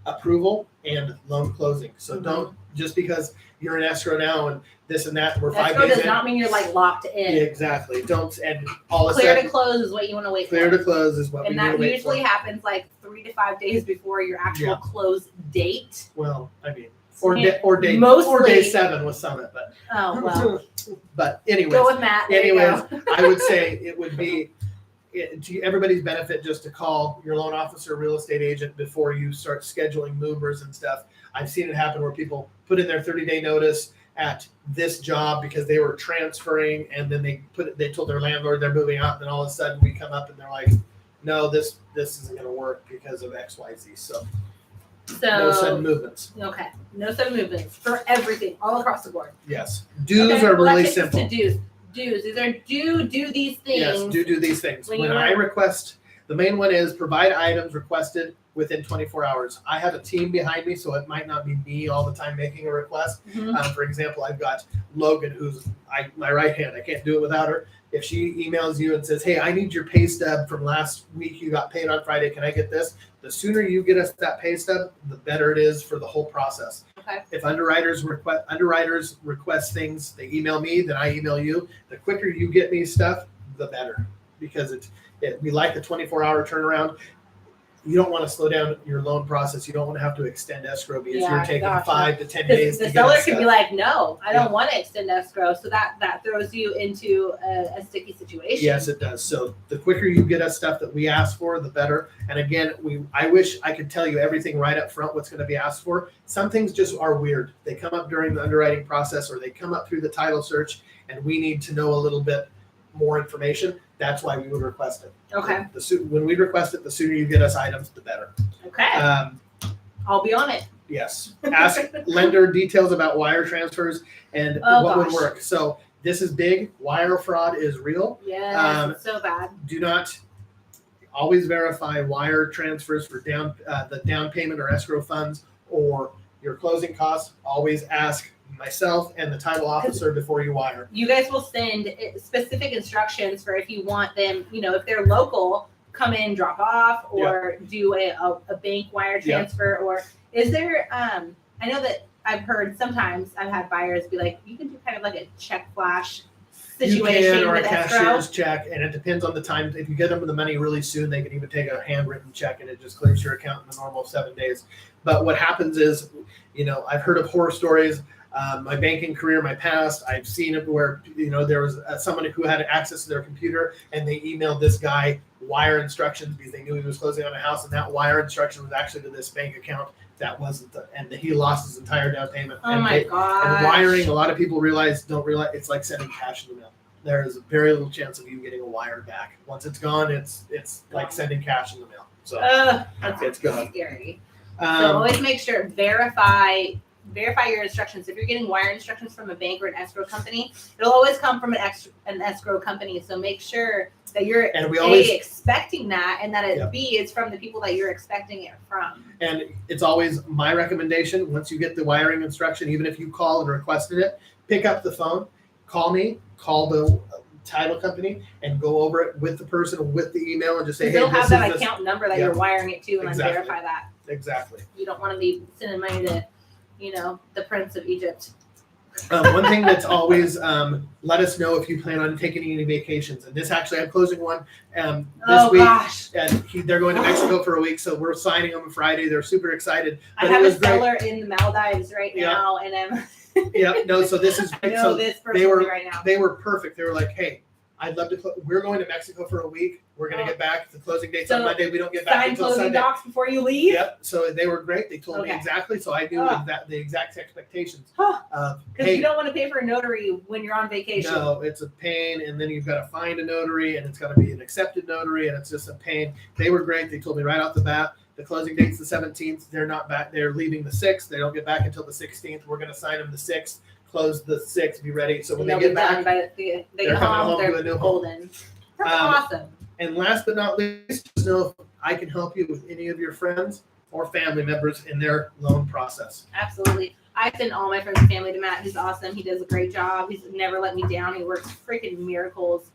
approval and loan closing. So don't, just because you're in escrow now and this and that, we're 5 days in. Escrow does not mean you're like locked in. Exactly. Don't, and all of a sudden. Clear to close is what you want to wait for. Clear to close is what we want to wait for. And that usually happens like 3 to 5 days before your actual close date. Well, I mean, or day 7 with Summit, but. Oh, well. But anyways. Go with Matt. I would say it would be to everybody's benefit just to call your loan officer, real estate agent before you start scheduling movers and stuff. I've seen it happen where people put in their 30-day notice at this job because they were transferring, and then they told their landlord they're moving out, and then all of a sudden we come up and they're like, no, this isn't going to work because of XYZ. So no sudden movements. Okay, no sudden movements for everything, all across the board. Yes, dues are really simple. To dues. These are do these things. Yes, do these things. When I request, the main one is provide items requested within 24 hours. I have a team behind me, so it might not be me all the time making a request. For example, I've got Logan, who's my right hand. I can't do it without her. If she emails you and says, hey, I need your pay stub from last week. You got paid on Friday. Can I get this? The sooner you get us that pay stub, the better it is for the whole process. Okay. If underwriters request things, they email me, then I email you. The quicker you get me stuff, the better, because we like the 24-hour turnaround. You don't want to slow down your loan process. You don't want to have to extend escrow because you're taking 5 to 10 days. The seller could be like, no, I don't want to extend escrow. So that throws you into a sticky situation. Yes, it does. So the quicker you get us stuff that we ask for, the better. And again, I wish I could tell you everything right up front what's going to be asked for. Some things just are weird. They come up during the underwriting process, or they come up through the title search, and we need to know a little bit more information. That's why we would request it. Okay. When we request it, the sooner you get us items, the better. Okay. I'll be on it. Yes. Ask lender details about wire transfers and what would work. So this is big. Wire fraud is real. Yeah, it's so bad. Do not always verify wire transfers for the down payment or escrow funds or your closing costs. Always ask myself and the title officer before you wire. You guys will send specific instructions for if you want them, if they're local, come in, drop off, or do a bank wire transfer. Or is there, I know that I've heard sometimes I've had buyers be like, you can do kind of like a check flash situation. You can, or with a cashier's check, and it depends on the time. If you get them the money really soon, they can even take a handwritten check and it just clears your account in the normal 7 days. But what happens is, I've heard of horror stories. My banking career, my past, I've seen it where, there was someone who had access to their computer and they emailed this guy wire instructions because they knew he was closing on a house, and that wire instruction was actually to this bank account. That wasn't and he lost his entire down payment. Oh my God. And wiring, a lot of people don't realize it's like sending cash in the mail. There is very little chance of you getting a wire back. Once it's gone, it's like sending cash in the mail. So it's gone. Scary. So always make sure, verify your instructions. If you're getting wire instructions from a bank or an escrow company, it'll always come from an escrow company. So make sure that you're expecting that, and that B is from the people that you're expecting it from. And it's always my recommendation, once you get the wiring instruction, even if you call and requested it, pick up the phone, call me, call the title company, and go over it with the person with the email and just say, hey, they'll have that account number that you're wiring it to, and then verify that. Exactly. You don't want to be sending money to the Prince of Egypt. One thing that's always let us know if you plan on taking any vacations. And this actually, I'm closing one this week. Gosh. And they're going to Mexico for a week, so we're signing them on Friday. They're super excited. But I have a seller in the Maldives right now, and I'm. So this is great. So this person right now. They were perfect. They were like, hey, I'd love to. We're going to Mexico for a week. We're going to get back. The closing date's on Monday. We don't get back until Sunday. Sign closing docs before you leave? Yep. So they were great. They told me exactly. So I knew the exact expectations. Because you don't want to pay for a notary when you're on vacation. No, it's a pain. And then you've got to find a notary, and it's got to be an accepted notary, and it's just a pain. They were great. They told me right off the bat, the closing date's the 17th. They're not back. They're leaving the 6th. They don't get back until the 16th. We're going to sign them the 6th. Close the 6th, be ready. So when they get back, they get home, they're golden. That's awesome. And last but not least, just know if I can help you with any of your friends or family members in their loan process. Absolutely. I send all my friends and family to Matt. He's awesome. He does a great job. He's never let me down. He works freaking miracles.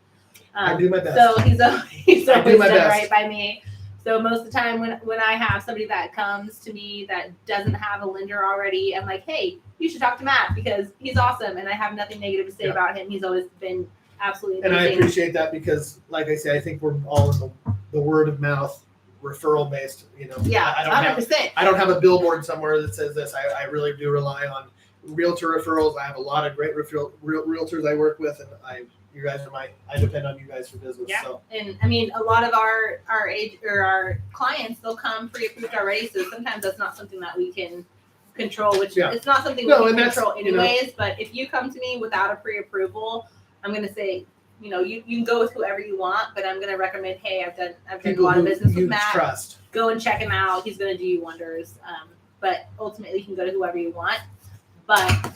I do my best. So he's always done right by me. So most of the time when I have somebody that comes to me that doesn't have a lender already, I'm like, hey, you should talk to Matt because he's awesome, and I have nothing negative to say about him. He's always been absolutely amazing. And I appreciate that because, like I say, I think we're all in the word of mouth, referral based. Yeah, I don't have a billboard somewhere that says this. I really do rely on realtor referrals. I have a lot of great realtors I work with, and you guys are I depend on you guys for business. Yeah. So. And I mean, a lot of our age or our clients, they'll come pre-approved already. So sometimes that's not something that we can control, which Yeah. it's not something No, we and can that's, control you know- anyways. But if you come to me without a pre-approval, I'm gonna say, you know, you can go with whoever you want, but I'm gonna recommend, hey, I've done a People lot of who business with you Matt. trust. Go and check him out. He's gonna do you wonders. But ultimately, you can go to whoever you want. But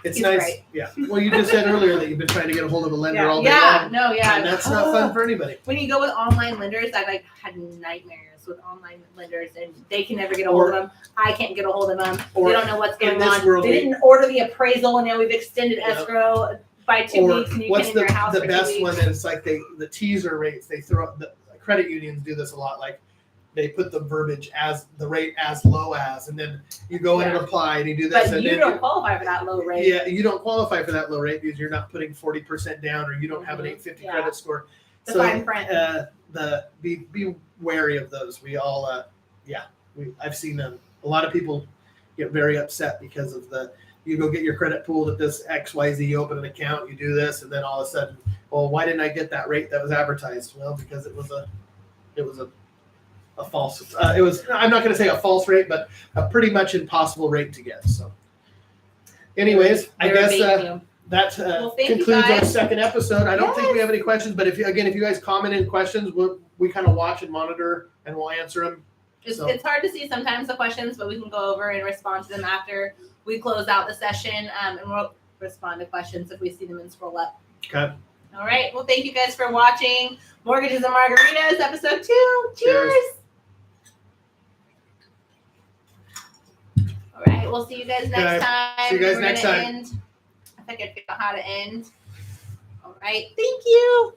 It's he's nice. great. Yeah. Well, you just said earlier that you've been trying to get a hold of a lender Yeah, all day yeah, long. no, yeah. And that's not fun for anybody. When you go with online lenders, I've like had nightmares with online lenders, and they can never get a hold of them. I can't get a hold of them. Or They don't know what's going in this on. world, They didn't order the appraisal, and now we've extended Yeah. escrow by 2 Or weeks, and you what's can't in your house the for 2 best weeks. one is like the teaser rates they throw. The credit unions do this a lot. Like they put the verbiage as the rate as low as, and then you go in and Yeah. apply and you do this, But and you then don't qualify for that low rate. yeah, you don't qualify for that low rate because you're not putting 40% down or you don't have an 850 Yeah. credit score. The So fine print. be wary of those. We all I've seen them. A lot of people get very upset because of you go get your credit pooled at this XYZ, you open an account, you do this, and then all of a sudden, well, why didn't I get that rate that was advertised? Well, because it was a false. It was. I'm not going to say a false rate, but a pretty much impossible rate to get. So, anyways, I They're guess baiting you. that Thank you, concludes our guys. second episode. I don't think we have any questions, but if you guys comment in questions, we kind of watch and monitor, and we'll answer them. It's hard to see sometimes the questions, but we can go over and respond to them after we close out the session, and we'll respond to questions if we see them and scroll up. Okay. All right. Well, thank you guys for watching Mortgages and Margaritas, episode 2. Cheers. All right. We'll see you guys next time. See you guys We're next gonna time. End. I think I figured out how to end. All right. Thank you.